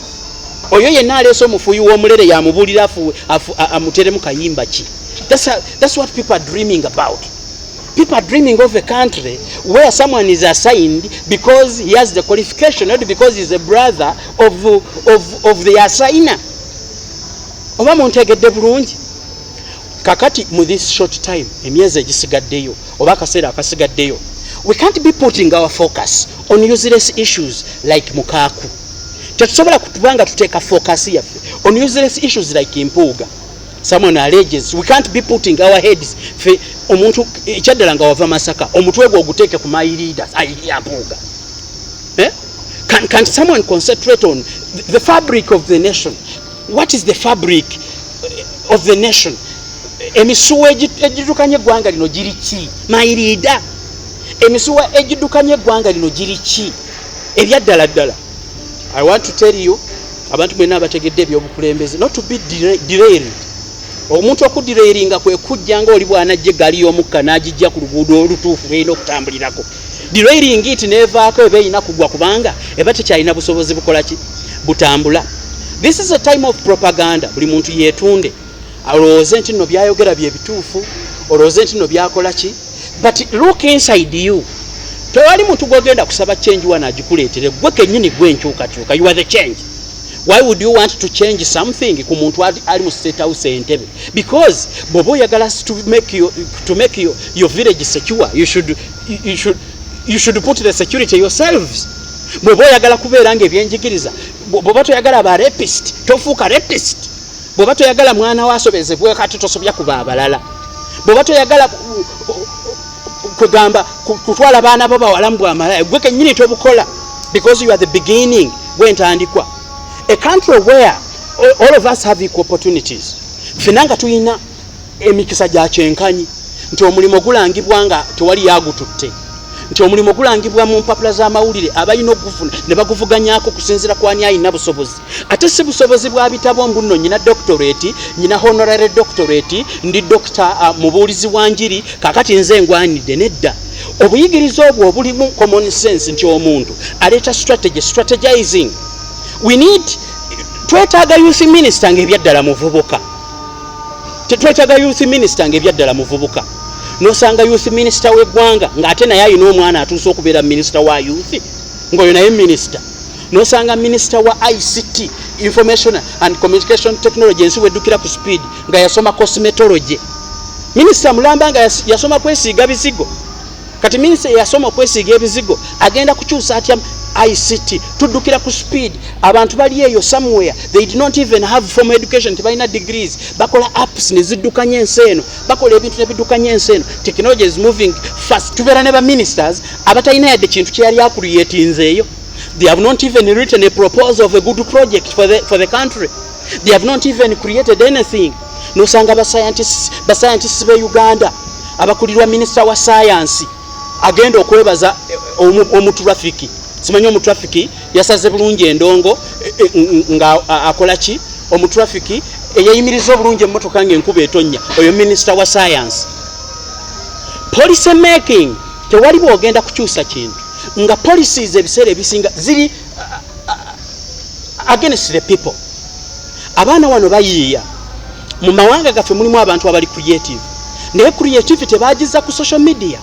Oyo yenna aleese omufuuyi w'omulere yamubuulira amuteremu kayimba ki. That's what people are dreaming about. People are dreaming of a country where someone is assigned because he has the qualification, not because he's a brother of the assigner. oba muntegedde bulungi kakati mu this short time emyezi egisigaddeyo oba akaseera akasigaddeyo we can't be putting our focus on useless issues like Mukaku. Tetusobola kutubanga tuteeka focus yaffe on useless issues like Impuuga. Someone alleges we can't be putting our heads fe omuntu ekyaddala nga wava Masaka omutwe gwo oguteeke ku my leaders ayiya Mpuuga. Can someone concentrate on the fabric of the nation? What is the fabric of the nation? Emisuwa ejidukanye eggwanga lino giri ki? My leader. Emisuwa ejidukanye eggwanga lino giri ki? Ebyaddala ddala. I want to tell you abantu mwena abategedde ebyobukulembeze not to be derailed. Omuntu okudirailinga kwe kujja nga oli bwanajje gali y'omukka n'agijja ku luguudo olutuufu lw'erina okutambulirako. Derailing it nevaako eba erina kugwa kubanga eba tekyalina busobozi bukola ki butambula. This is a time of propaganda. Buli muntu yeetunde alowooze nti nno byayogera bye bituufu olowooze nti nno byakola ki. But look inside you. Tewali muntu gwogenda kusaba change wana agikuleetere gwe kennyini gwe enkyukakyuka. You are the change. Why would you want to change something ku muntu ali mu state house Entebbe? Because bobo oyagala to make your village secure, you should put the security yourselves. Bobo oyagala kubeera nga ebyenjigiriza, bobo toyagala ba rapist, tofuuka rapist. Bobo toyagala mwana wasobezebwe kati tosobya kuba abalala. Bobo toyagala kugamba kutwala baana bo bawalamu bw'amalaya gwe kennyini tobukola because you are the beginning gw'entandikwa. A country where all of us have equal opportunities. Finanga tuyina emikisa gya kyenkanyi nti omulimu gulangibwa nga tewali yagututte, nti omulimu gulangibwa mu mpapula z'amawulire abalina okufuna ne baguvuganyako kusinzira ku ani alina busobozi. Ate si busobozi bwa bitabo mbuno nyina doctorate, nyina honorary doctorate, ndi doctor mubuulizi wa njiri kakati nze ngwanidde nedda. Obuyigiriza obwo obulimu common sense nti omuntu aleeta strategizing. We need twetaaga youth minister ng'ebyaddala muvubuka. Twetaaga youth minister ng'ebyaddala muvubuka. Nosanga youth minister w'eggwanga ng'ate naye alina omwana atuuse okubeera minister wa youth ng'oyo naye minister. Nosanga minister wa ICT, information and communication technology ensi weddukira ku speed nga yasoma cosmetology. Minister mulamba nga yasoma kwesiiga bizigo. Kati minister yasoma kwesiiga ebizigo agenda kukyusa atya ICT tuddukira ku speed. Abantu bali eyo somewhere they did not even have formal education, tebalina degrees, bakola apps ne ziddukanya ensi eno, bakola ebintu ne biddukanya ensi eno. Technology is moving fast. Tubeera ne ba ministers abatalina yadde kintu kye yali akulyetinzeeyo. They have not even written a proposal of a good project for the country. They have not even created anything. Nosanga ba scientists be Uganda abakulirwa minister wa science agenda okwebaza omutrafiki. Simanyi omutrafiki yasaze bulungi endongo nga akola ki omutrafiki eyayimiriza obulungi emmotoka ng'enkuba etonnya oyo minister wa science. Policy making tewali bwogenda kukyusa kintu nga policies ebiseera ebisinga ziri against the people. Abaana wano bayiiya mu mawanga gaffe mulimu abantu abali creative naye creativity bagiza ku social media.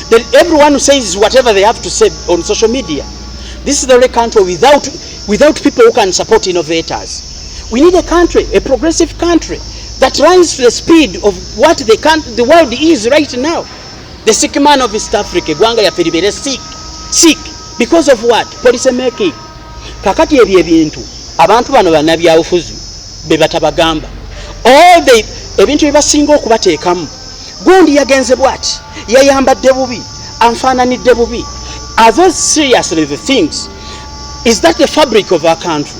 That everyone says whatever they have to say on social media. This is the only country without people who can support innovators. We need a country, a progressive country that runs to the speed of what the world is right now. The sick man of East Africa, Gwanga ya Feribere, sick because of what? Policy making. Kakati ebyo ebintu abantu bano bannabyabufuzi be batabagamba. All the ebintu ebibasinga okubateekamu. Gundi yagenze bwati yayambadde bubi anfaananidde bubi. Are those seriously the things? Is that the fabric of our country?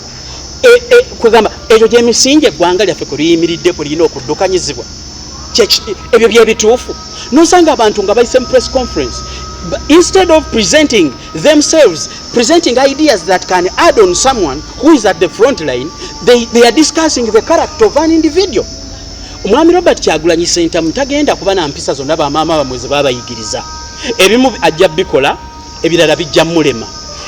Kugamba ekyo gy'emisingi eggwanga lyaffe kwe liyimiridde kwe lirina okuddukanyizibwa ebyo bye bituufu. Nosanga abantu nga bayise mu press conference instead of presenting themselves, presenting ideas that can add on someone who is at the front line, they are discussing the character of an individual. Omwami Robert Kyagulanyi Ssentamu tagenda kuba na mpisa zonna bamaama bamwe ze babayigiriza. Ebimu ajja bikola, ebirala bijja mulema.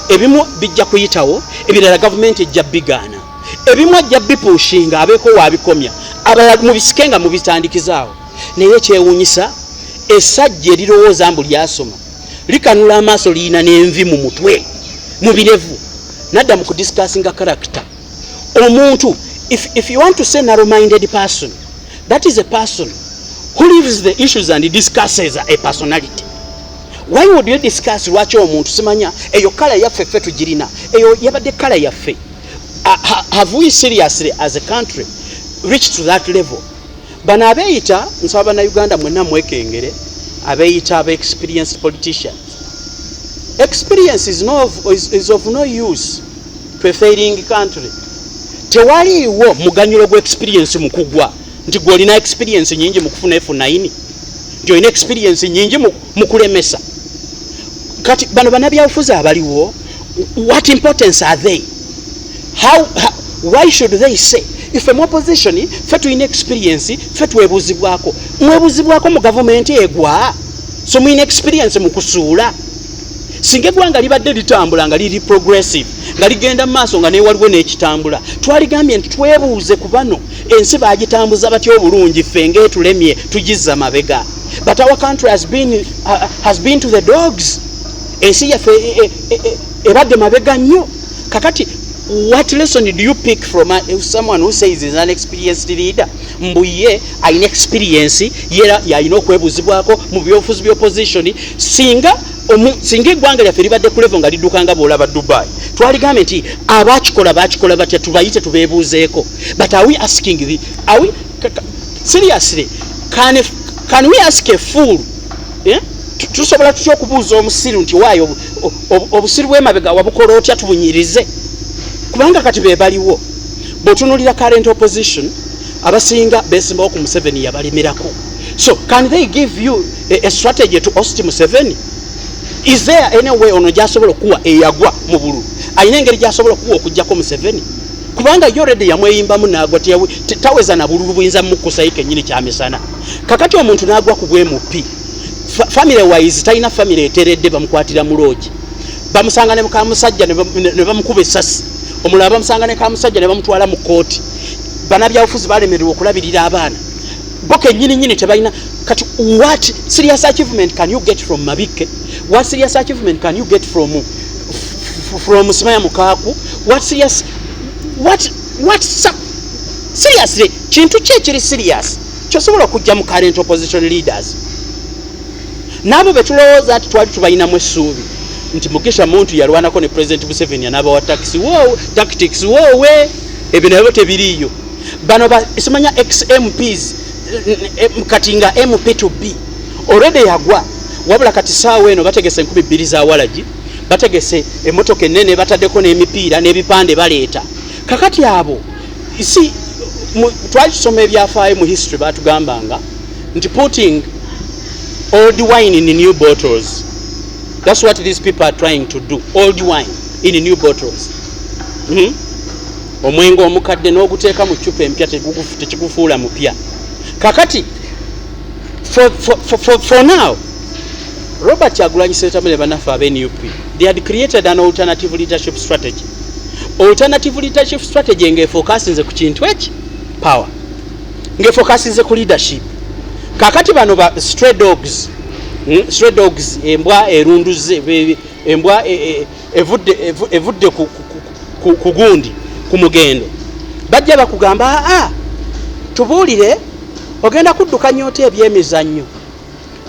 Ebimu bijja kuyitawo, ebirala government ejja bigaana. Ebimu ajja bipushinga abeeko waabikomya. Abalala mubisikenga mubitandikizaawo. Naye kyewuunyisa essajja erirowooza mbu lyasoma likanula amaaso liyina n'envi mu mutwe mu birevu nadda mu kudiscussinga character. Omuntu if you want to say narrow-minded person, that is a person who leaves the issues and discusses a personality. Why would you discuss lwaki omuntu simanya eyo kala yaffe ffe tugirina eyo yabadde kala yaffe? Have we seriously as a country reached to that level? Bano abeeyita nsaba bannayuganda mwenna mwekengere abeeyita aba-experienced politicians. Experience is of no use to a failing country. Tewaliiwo muganyulo gwa experience mukugwa nti gwolina experience nyingi mukufuna F9 nti olina experience nyingi mukulemesa. Kati bano bannabyabufuzi abaliwo, what importance are they? Why should they say if a opposition ffe tulina experience ffe twebuuzibwako mwebuuzibwako mu gavumenti egwa so mulina experience mu kusuula? Singa eggwanga libadde litambula nga liri progressive nga ligenda mu maaso nga neewaliwo n'ekitambula twaligambye nti twebuuze ku bano ensi baagitambuza batya obulungi ffe ng'etulemye tugizza mabega. But our country has been to the dogs. Ensi yaffe ebadde mabega nnyo. Kakati what lesson do you pick from someone who says he's an experienced leader? Mbuye ayina experience yera yalina okwebuuzibwako mu byobufuzi by'opposition singa eggwanga lyaffe libadde ku level nga liddukanga bw'olaba Dubai twaligambye nti abakikola batya tubayite tubeebuuzeeko. But are we asking seriously can we ask a fool? Tusobola tutya okubuuza omusiru nti waayo obusiru bw'emabega wabukola otya tubunyirize? Kubanga kati be baliwo bw'otunuulira current opposition abasinga beesimbawo ku Museveni yabalemerako. So can they give you a strategy to oust Museveni? Is there any way ono gy'asobola okuwa eyagwa mu bululu ayina engeri gy'asobola okuwa okuggyako Museveni? Kubanga yo already yamweyimbamu n'agwa taweza na bululu buyinza mukkusayo kennyini kyamisana. Kakati omuntu n'agwa ku bwemupi family wise talina family eteredde bamukwatira mu loogi bamusanga ne mukamusajja ne bamukuba essasi omulala bamusanga ne kamusajja ne bamutwala mu kooti. Bannabyabufuzi balemererwa okulabirira abaana bo kennyini tebalina. Kati what serious achievement can you get from Mabike? What serious achievement can you get from Simaya Mukaku? Seriously kintu ki ekiri serious kyosobola okujja mu current opposition leaders? Nabo betulowooza ati twali tubalinamu essuubi nti Mugisha Muntu yalwanako ne President Museveni anabawa tactics woowe ebyo nabyo tebiriiyo. Bano simanya ex-MPs kati nga MP2B already yagwa wabula kati saawa eno bategese 2,000 za walagi bategese emmotoka ennene bataddeko n'emipiira n'ebipande baleeta. Kakati abo twali tusoma ebyafaayo mu history batugambanga nti putting old wine in new bottles. That's what these people are trying to do. Old wine in new bottles. Omwengo omukadde n'oguteeka mu ccupa empya tekikufuula mupya. Kakati for now Robert Kyagulanyi Ssentamu bannaffe ab'NUP they had created an alternative leadership strategy. Alternative leadership strategy ng'efokasinze ku kintu eki power ng'efokasinze ku leadership. Kakati bano ba stray dogs embwa erunduze embwa evudde ku gundi ku mugendo bajja bakugamba tubuulire ogenda kuddukanya otya ebyemizannyo,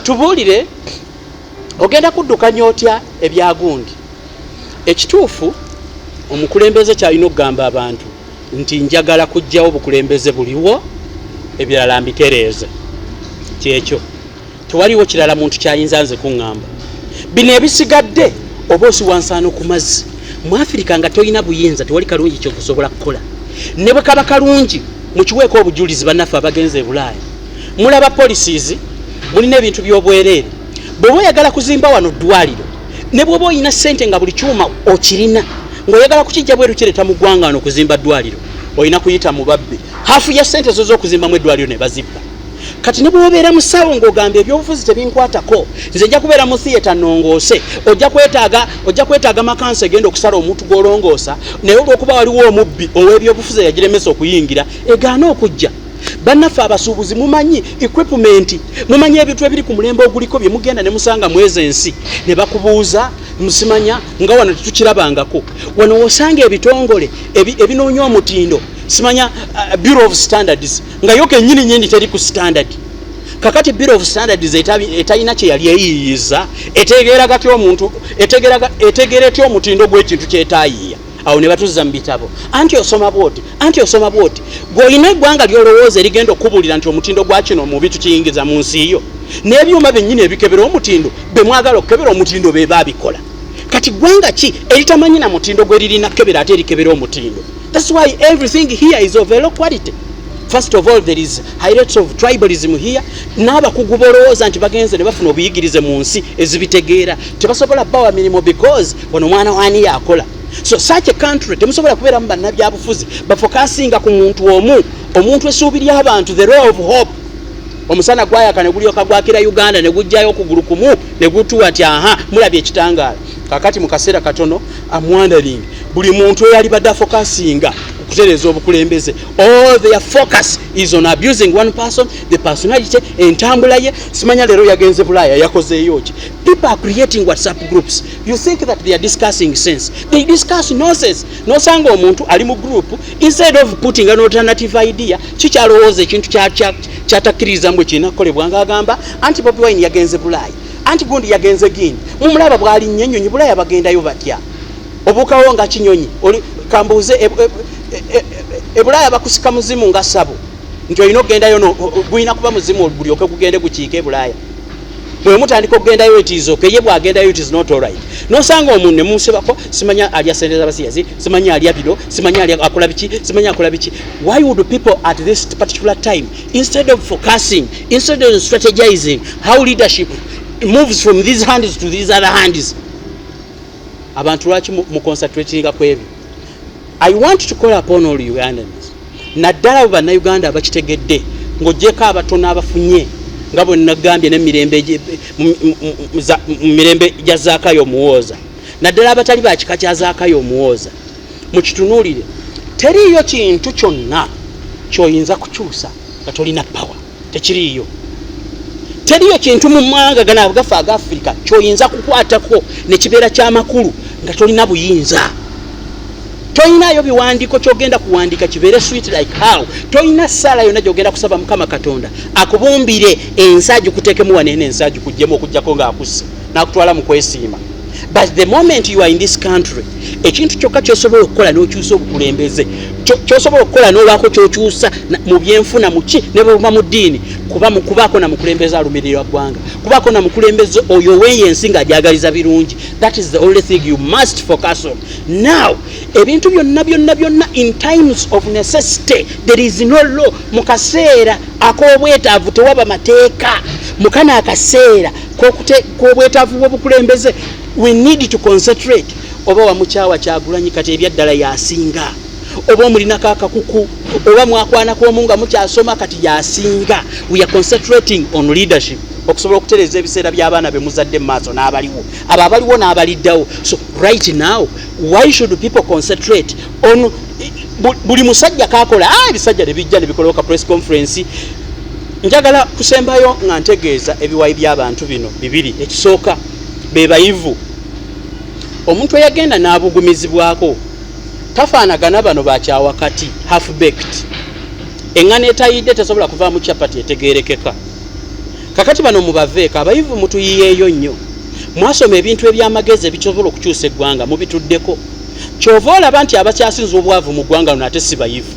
tubuulire ogenda kuddukanya otya ebyagundi. Ekituufu omukulembeze kyalina okugamba abantu nti njagala kujjawo obukulembeze buliwo ebirala mbitereeze. Kyekyo tewaliwo kirala muntu kyayinza nze kuŋŋamba. Bino ebisigadde oba osiwansaano ku mazzi mu Afirika nga tolina buyinza tewali kalungi kyokusobola kukola. Ne bwe kaba kalungi mukiweeko obujulizi bannaffe abagenze e Bulaaya. Mulaba policies mulina ebintu by'obwereere. Bw'oba oyagala kuzimba wano ddwaliro ne bw'oba oyina ssente nga buli kyuma okirina ng'oyagala kukijja bweru kireeta mu ggwanga wano okuzimba ddwaliro olina kuyita mu babbe hafu ya ssente zo z'okuzimbamu eddwaliro ne bazibba. Kati ne bw'obeera mu ssaawo ng'ogamba ebyobufuzi tebinkwatako nze nja kubeera mu theatre nnongoose ojja kwetaaga makansi egenda okusala omuntu gw'olongoosa naye olw'okuba waliwo omubbi ow'ebyobufuzi eyagiremesa okuyingira egaana okujja. Bannaffe abasuubuzi mumanyi equipment mumanyi ebintu ebiri ku mulembe oguliko bye mugenda ne musanga mweza ensi ne bakubuuza musimanya nga wano tetukirabangako. Wano osanga ebitongole ebinoonya omutindo simanya Bureau of Standards nga yoke nyini teri ku standard kakati Bureau of Standards etayina kye yali eyiyiza etegeera gati omuntu etegeera eti omutindo gw'ekintu kyetayiya awo ne batuza mu bitabo anti osoma bwoti gw'olina eggwanga ly'olowooza erigenda okubulira nti omutindo gwa kino mubi tukiyingiza mu nsi yo n'ebyuma byennyini ebikebera omutindo be mwagala okukebera omutindo be baabikola kati ggwanga ki eritamanyi na mutindo gwe lirina kebera ate erikebera omutindo. That's why everything here is of a low quality. First of all, there is high rates of tribalism here. N'abakugu bolowooza nti bagenze ne bafuna obuyigirize mu nsi ezibitegeera tebasobola bawa mirimu because wano mwana wani yakola. So such a country temusobola kubeeramu bannabyabufuzi bafokasinga ku muntu omuntu essuubi ly'abantu, the ray of hope. Omusana gwayaka ne gulyoka gwakira Uganda ne gujjayo okugulu kumu ne gutuwa ati aha mulabye ekitangaala. Kakati mu kaseera katono I'm wondering buli muntu eyali badde fokasinga okutereeza obukulembeze, all their focus is on abusing one person, the personality, entambula ye. Simanya lero yagenze Bulaya yakozeeyo ki. People are creating WhatsApp groups. You think that they are discussing sense. They discuss nonsense. Nosanga omuntu ali mu group instead of putting an alternative idea kikyalowooza ekintu kyatakkiriza mbwe kinakolebwanga agamba anti Bobi Wine yagenze Bulaya anti gundi yagenze Gindi mumulaba bwali nnyonyi Bulaya bagendayo batya obukawo nga kinyonyi kambuuze Bulaya bakusika muzimu nga sabo nti olina okugendayo gulina kuba muzimu bulyoke gugende gukiike Bulaya bwe mutandika okugendayo etiizoke ye bwagendayo it is not alright. Nosanga omuntu ne mumusebako simanya alya sente z'abasiyazi simanya alya biro simanya alya akola biki simanya akola biki. Why would people at this particular time instead of focusing, instead of strategizing how leadership moves from these hands to these other hands, abantu lwaki mu concentrating kwebyo? I want to call upon all Ugandans naddala bannayuganda abakitegedde ng'ogyeko abatono abafunye nga bwe nagambye mirembe gya Zaakayo Omuwooza naddala abatali bakika kya Zaakayo Omuwooza mukitunuulire teriiyo kintu kyonna kyoyinza kukyusa nga tolina power. Tekiriiyo. Teriiyo kintu mu mwanga gano agafa aga Africa kyoyinza kukwatako ne kibeera ky'amakulu nga tolina buyinza. Toyinayo biwandiiko kyogenda kuwandika kibeere sweet like how. Toyina sala yonna gyogenda kusaba Mukama Katonda akubumbire ensaju kuteekemu wanene ensaju kujjemu okujjako ng'akusse n'akutwala mu kwesiima. But the moment you are in this country ekintu kyokka ky'osobola okukola n'okyusa obukulembeze ky'osobola okukola n'olwako ky'okyusa mu byenfuna muki ne bw'oba mu ddiini kubaako na mukulembeze alumirirwa ggwanga kubaako na mukulembeze oyo w'ensi ng'agyagaliza birungi. That is the only thing you must focus on. Now ebintu byonna in times of necessity there is no law. Mu kaseera ak'obwetaavu tewaba mateeka. Mu kano akaseera k'obwetaavu bw'obukulembeze we need to concentrate. Oba wa mukyawa Kyagulanyi kati ebyaddala yasinga, oba omulinako akakuku, oba mwakwanako omunga mukyasoma kati yasinga. We are concentrating on leadership okusobola okutereeza ebiseera by'abaana be muzadde mu maaso n'abaliwo abo abaliwo n'abaliddawo. So right now why should people concentrate on buli musajja kakola ebisajja ne bijja ne bikoloka press conference. Njagala kusembayo nga ntegeeza ebiwayi by'abantu bino bibiri. Ekisooka be bayivu. Omuntu eyagenda n'abugumizibwako tafaanagana bano bakyawakati half baked. Engano etayidde tesobola kuvaamu capati etegeerekeka. Kakati bano mubaveeko abayivu mutuyiyeeyo nnyo. Mwasoma ebintu eby'amagezi ebisobola okukyusa eggwanga mubituddeko. Kyova olaba nti abakyasinza obwavu mu ggwanga luno ate si bayivu.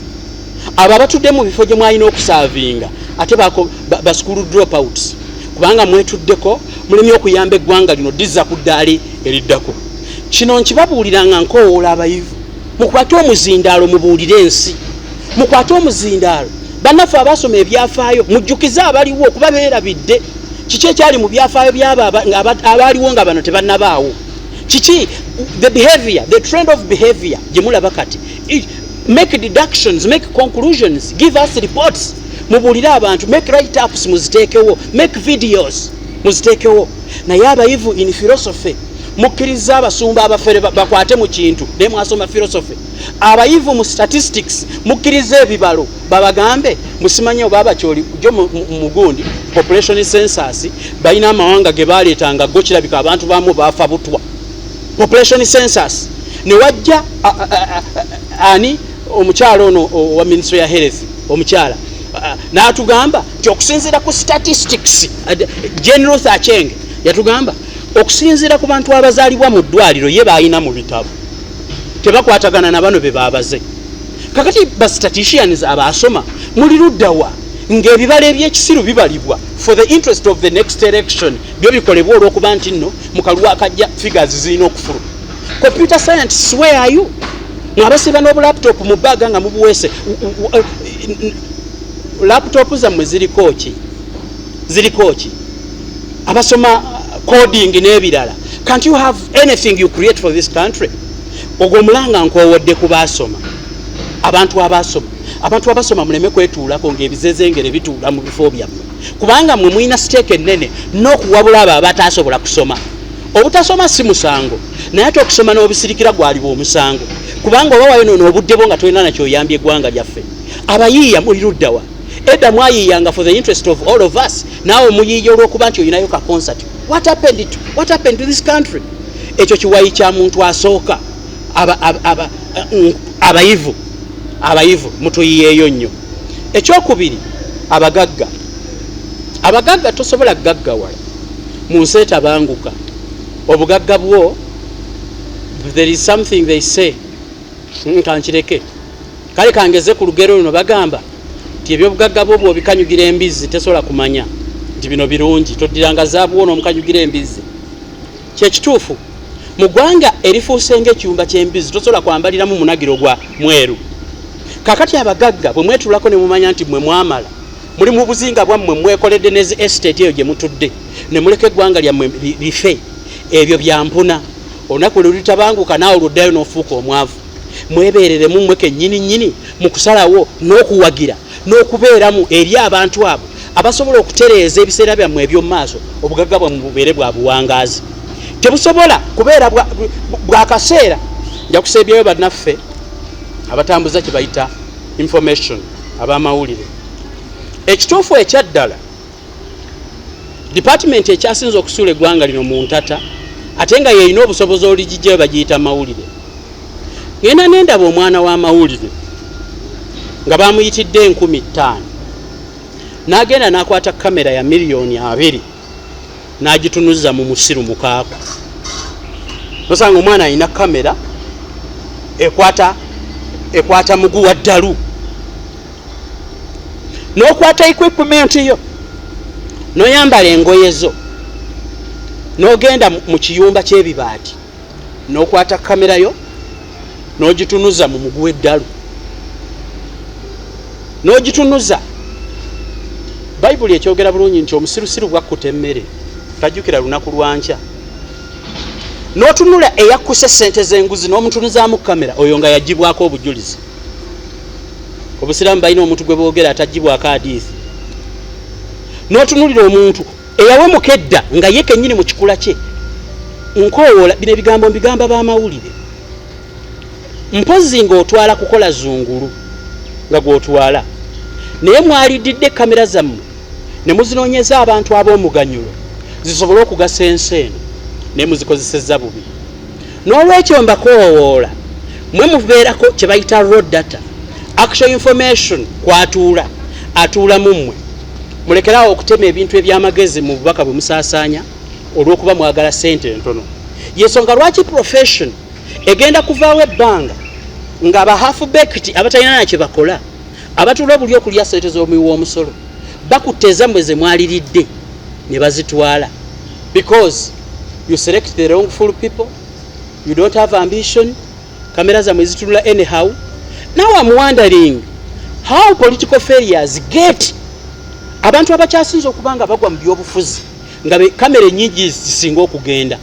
Abo abatudde mu bifo gye mwalina okusaavinga ate ba school dropouts kubanga mwetuddeko mulemye okuyamba eggwanga lino dizza ku ddaali eriddako. Kino nkibabuulira nga nkowoola abayivu mukwate omuzindaalo mubuulire ensi mukwate omuzindaalo bannaffe abasoma ebyafaayo mujjukize abaliwo okuba beerabidde kiki ekyali mu byafaayo byabo abaaliwo nga bano tebannabaawo kiki the trend of behavior gye mulaba kati. Make deductions, make conclusions, give us reports. Mubuulire abantu, make write-ups muziteekewo, make videos muziteekewo. Naye abayivu in philosophy mukkiriza abasumba abafere bakwate mu kintu naye mwasoma philosophy. Abayivu mu statistics mukkiriza ebibalo babagambe musimanye oba abakyoli gyo mugundi population census balina amawanga ge baleetanga go kirabika abantu bamu baafa butwa. Population census ne wajja ani omukyalo ono wa Ministry ya Health omukyala n'atugamba nti okusinziira ku statistics General Ruth Acheng yatugamba okusinziira ku bantu abazaalibwa mu ddwaliro ye bayina mu bitabo tebakwatagana na bano be baabaze kakati ba statisticians abasoma muli luddawa ng'ebibala eby'ekisiru bibalibwa for the interest of the next election byo bikolebwa olw'okuba nti nno mu kalulu akajja figures zirina okufuluma. Computer scientists, where are you? Mwabasiba n'obulaptop mu bbaga nga mubuweese laptop zammwe ziriko ki abasoma coding n'ebirala. Can't you have anything you create for this country? Ogwo mulanga nkowodde ku baasoma abantu abasoma muleme kwetuulako ng'ebizezengere bituula mu bifo byammwe kubanga mwe mulina stake ennene n'okuwabula abo abataasobola kusoma. Obutasoma si musango naye ate okusoma n'obusirikira gwaliba omusango kubanga oba wayonoona obudde bwo nga tolina nakyoyambye eggwanga lyaffe. Abayiiya muli luddawa edda mwayiiyanga for the interest of all of us naawe muyiiya olw'okuba nti oyinayo ka concert. What happened to this country? Ekyo kiwayi kya muntu asooka abayivu mutuyiyeeyo nnyo. Ekyokubiri abagagga tosobola gaggawala mu nsi etabanguka. Obugagga bwo there is something they say nkankireke kale kangeze ku lugero luno bagamba nti ebyobugagga bwo bw'obikanyugira embizzi tesobola kumanya nti bino birungi toddiranga zaabu ono omukanyugira embizzi. Kyekituufu mu ggwanga erifuuse ng'ekiyumba ky'embizzi tosobola kwambaliramu munagiro gwa mweru. Kakati abagagga bwe mwetulako ne mumanya nti mwe mwamala muli mu buzinga bwammwe mwekoledde nezi estate eyo gye mutudde ne muleka eggwanga lyammwe life ebyo byampuna olunaku lwe lutabanguka naawe oluddayo n'ofuuka omwavu. Mwebeereremu mmwe kennyini mu kusalawo n'okuwagira n'okubeeramu eri abantu abo abasobola okutereeza ebiseera byammwe eby'omu maaso obugagga bwammwe bubeere bwa buwangaazi. Tebusobola kubeera bwa kaseera. Nja kuseebyayo bannaffe abatambuza kye bayita information ab'amawulire. Ekituufu ekyaddala department ekyasinza okusuula eggwanga lino mu ntata ate nga yeyina obusobozi oligijjayo bagiyita mawulire. Ngenda nendaba omwana w'amawulire nga bamuyitidde 15,000 n'agenda n'akwata kamera ya $2,000,000 n'agitunuza mu musiru mukaako. Nosanga omwana alina kamera ekwata mugu wa ddalu n'okwata equipment yo n'oyambala engoye zo n'ogenda mu kiyumba ky'ebibaati n'okwata kamera yo n'ogitunuza mu mugu w'eddalu n'ogitunuza. Bayibuli ekyogera bulungi nti omusirusiru bwakkuta emmere tajjukira lunaku lwankya. N'otunula eyakkuse ssente z'enguzi n'omutunuzaamu kamera oyo nga yagibwako obujulizi. Obusiraamu balina omuntu gwe boogera atagibwako hadiisi. N'otunulira omuntu eyawemuka edda nga ye kennyini mu kikula kye nkowoola bino ebigambo mbigamba b'amawulire. Mpozi ng'otwala kukola zungulu nga gw'otwala naye mwaliddidde kamera zammwe ne muzinoonyeza abantu ab'omuganyulo zisobole okugasa ensi eno naye muzikozesezza bubi. N'olwekyo mbakoowoola mwe mubeerako kye bayita raw data actual information atuula mu mmwe. Mulekerawo okutema ebintu eby'amagezi mu bubaka bwe musaasaanya olw'okuba mwagala ssente entono. Yensonga lwaki profession egenda kuvaawo ebbanga ng'aba half baked abatalina nakye bakola abatuula obuli okulya ssente z'omuwi w'omusolo bakutte ezammwe ze mwaliridde ne bazitwala because you select the wrongful people, you don't have ambition, kamera zammwe zitunula anyhow. Now I'm wondering how political failures get abantu abakyasinza okubanga bagwa mu byobufuzi nga kamera ennyingi zisinga okugenda.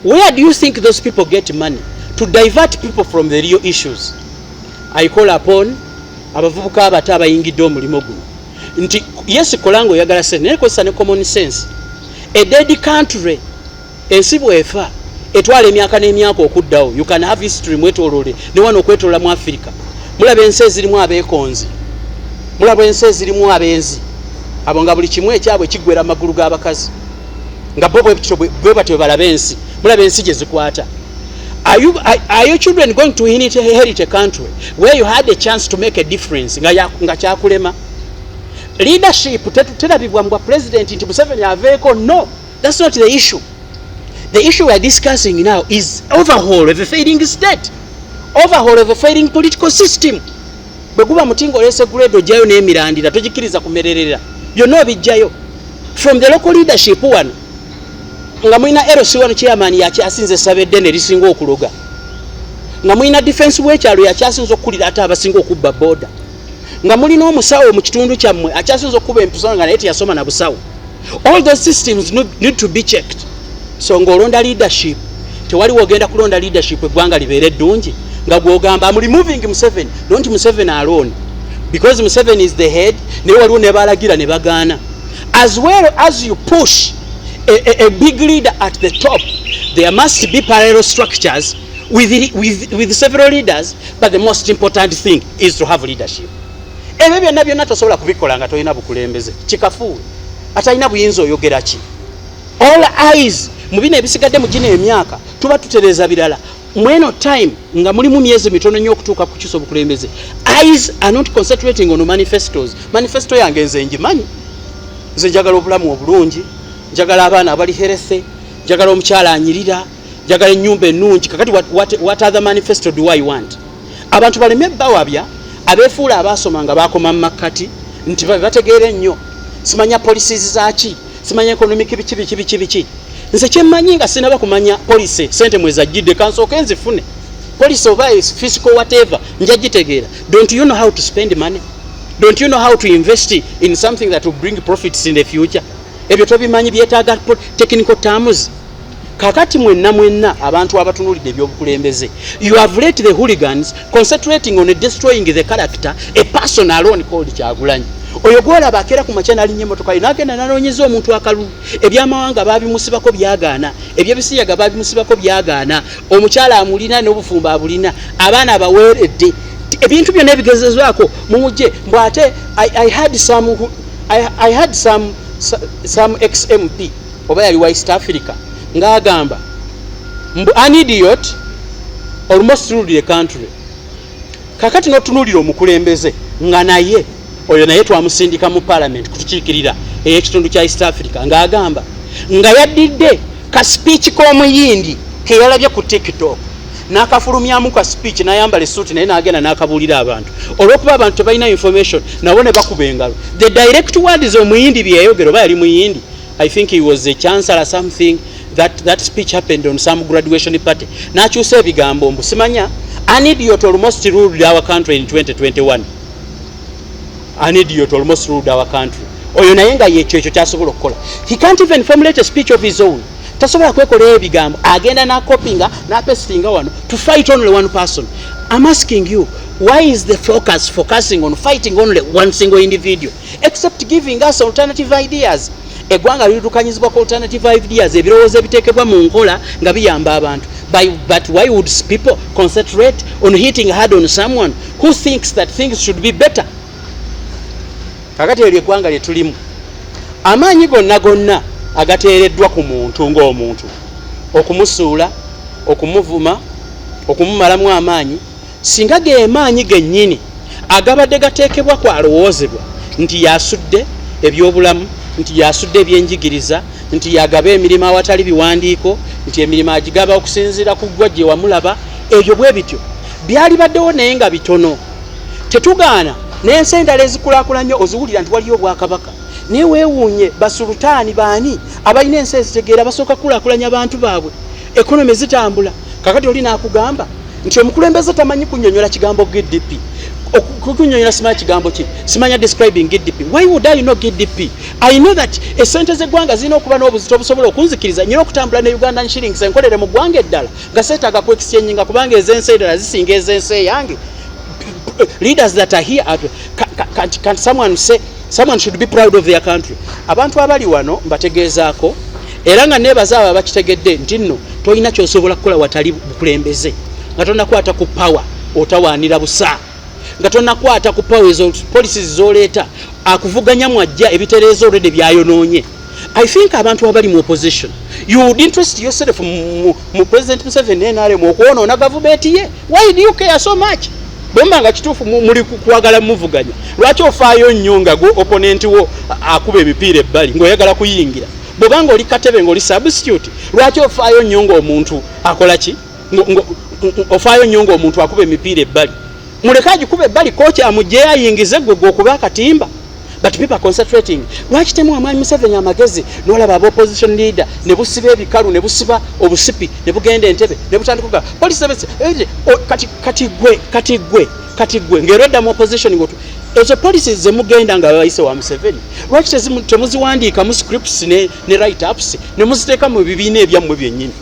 Where do you think those people get money to divert people from the real issues? I call upon abavubuka abato abayingidde omulimo guno nti yes kolango oyagala ssente naye kozesa ne common sense. A dead country ensi bwefa etwala emyaka n'emyaka okuddawo. You can have history mwetoolole ne wano okwetoola mu Africa. Mulaba ensi ezirimu abeekonzi, mulaba ensi ezirimu abenzi abo nga buli kimu ekyabwe kiggwera amagulu g'abakazi nga bo bwe batyo balaba ensi. Mulaba ensi gye zikwata Are your children going to inherit a country where you had a chance to make a difference? Nga kyakulema. Leadership terabibwa mbwa president nti Museveni aveeko. No, that's not the issue. The issue we are discussing now is overhaul of a failing state, overhaul of a failing political system. Bweguba mutingo olese guledo jayo n'emirandira togikiriza kumererera byonna bijjayo from the local leadership one nga mwina LC1 chairman yakyasinze sabedde ne lisinga okuloga nga mwina defense w'ekyalo yakyasinze okukulira ate abasinga okubba border nga mulina omusawo mu kitundu kyammwe akyasinze okuba empusonga nga naye teyasoma na busawo. All those systems need to be checked. So ng'olonda leadership tewali wogenda kulonda leadership eggwanga libeere ddungi nga gwogamba I'm removing Museveni, don't Museveni alone, because Museveni is the head naye waliwo ne balagira ne bagaana. As well as you push a big leader at the top, there must be parallel structures with several leaders, but the most important thing is to have leadership. Ebyo byonna byonna tosobola kubikola nga tolina bukulembeze kikafuwe atalina buyinza oyogera ki. All eyes mu bino ebisigadde mu gino emyaka tuba tutereza birala mweno time nga mulimu myezi mitono nnyo okutuuka ku kiso bukulembeze. Eyes are not concentrating on manifestos. Manifesto yange nze njimanyi, nze njagala obulamu obulungi, njagala abaana abali healthy, njagala omukyala anyirira, njagala ennyumba ennungi. Kakati what other manifesto do I want? Abantu baleme bawabya abeefuula abaasoma nga baakoma mu makkati nti bategeera ennyo. Simanya policies zaaki, simanya economic biki. Nze kyemmanyi nga sinaba kumanya policy sente mwezajjidde kansooke nzifune. Policy oba fiscal whatever njagitegeera. Don't you know how to spend money? Don't you know how to invest in something that will bring profits in the future? Ebyo tobimanyi byetaaga technical terms. Kakati mwenna abantu abatunulidde ebyobukulembeze. You have let the hooligans concentrating on destroying the character a person alone called Kyagulanyi. Oyo gwolaba akeera ku makya nalinnya emmotoka n'agenda nanoonyeza omuntu akalulu. Ebyamawanga baabimusibako byagaana, ebyebisiyaga baabimusibako byagaana, omukyala amulina n'obufumbo abulina, abaana baweeredde. Ebintu byonna ebigezezwako mumujje mbw ate I had some ex-MP oba yali wa East Africa ng'agamba an idiot almost ruled the country. Kakati n'otunuulira omukulembeze nga naye oyo naye twamusindika mu parliament kutukiikirira ey'ekitundu kya East Africa ng'agamba nga yaddidde ka speech k'omuyindi ke yalabye ku TikTok n'akafulumyamu ka speech n'ayambala essuuti naye n'agenda n'akabuulira abantu olw'okuba abantu tebalina information nabo ne bakuba engalo. The direct words omuyindi bye yayogera oba yali muyindi, I think he was a chancellor or something. That speech happened on some graduation party. N'akyusa ebigambo mbu simanya an idiot almost ruled our country in 2021. An idiot almost ruled our country. Oyo naye nga yekyo kyasobola okukola. He can't even formulate a speech of his own. Tasobola kwekolera ebigambo agenda n'akopinga n'apestinga wano to fight only one person. I'm asking you, why is the focus focusing on fighting only one single individual except giving us alternative ideas? Eggwanga liridukanyizibwa ku alternative ideas, ebirowoozo ebiteekebwa mu nkola nga biyamba abantu. But why would people concentrate on hitting hard on someone who thinks that things should be better? Kakati eryo eggwanga lye tulimu amaanyi gonna agateereddwa ku muntu ng'omuntu, okumusuula, okumuvuma, okumumalamu amaanyi, singa ge maanyi gennyini agabadde gateekebwa ku alowoozebwa nti yasudde ebyobulamu, nti yasudde ebyenjigiriza, nti yagaba emirimu awatali biwandiiko, nti emirimu agigaba okusinziira ku ggwa gye wamulaba, ebyo bwe bityo byali baddewo naye nga bitono. Tetugaana n'ensi endala ezikulaakulanye oziwulira nti waliyo obwakabaka, naye weewuunye basulutaani baani abalina ensi ezitegeera basooka kulaakulanya abantu baabwe, ekonomi zitambula. Kakati oli n'akugamba nti omukulembeze tamanyi kunnyonnyola kigambo GDP. Kukunnyonnyola simanya kigambo ki, simanya describing GDP. Why would I know GDP? I know that esente z'eggwanga zirina okuba n'obuzito obusobola okunzikiriza nyina okutambula ne Ugandan shillings enkolere mu ggwanga eddala nga seetaaga ku exchange nga kubanga ez'ensi endala zisinga ez'ensi eyange. Leaders that are here, can someone say someone should be proud of their country? Abantu abali wano mbategeezaako era nga neebaza abo abakitegedde nti nno tolina ky'osobola kukola watali bukulembeze, nga tonakwata ku power otawaanira busa, nga tonakwata ku power ezo policies z'oleeta akuvuganya mwajja ebitereezo olwedde byayonoonye. I think abantu abali mu opposition, you would interest yourself mu President Museveni NRM okuwonoona government ye. Why do you care so much? Bomba nga kituufu muli kwagala muvuganya. Lwaki ofaayo nnyo nga go opponent wo akuba ebipiira ebbali ng'oyagala kuyingira? Bw'obanga oli katebe ng'oli substitute, lwaki ofaayo nnyo ng'omuntu akola ki? Ofaayo nnyo ng'omuntu akuba emipiira ebbali. Muleke agikuba ebbali kocha amugye ayingize gwe okuba akatimba. But people are concentrating. Lwaki temu Mwami Museveni amagezi n'olaba aba opposition leader ne busiba ebikalu ne busiba obusipi ne bugenda Entebbe ne butandika police service kati gwe ng'erodda mu opposition ngotu ezo policies ze mugenda nga bayise wa Museveni. Lwaki temuziwandiika mu scripts ne write ups ne muziteeka mu bibiina ebyammwe byennyini?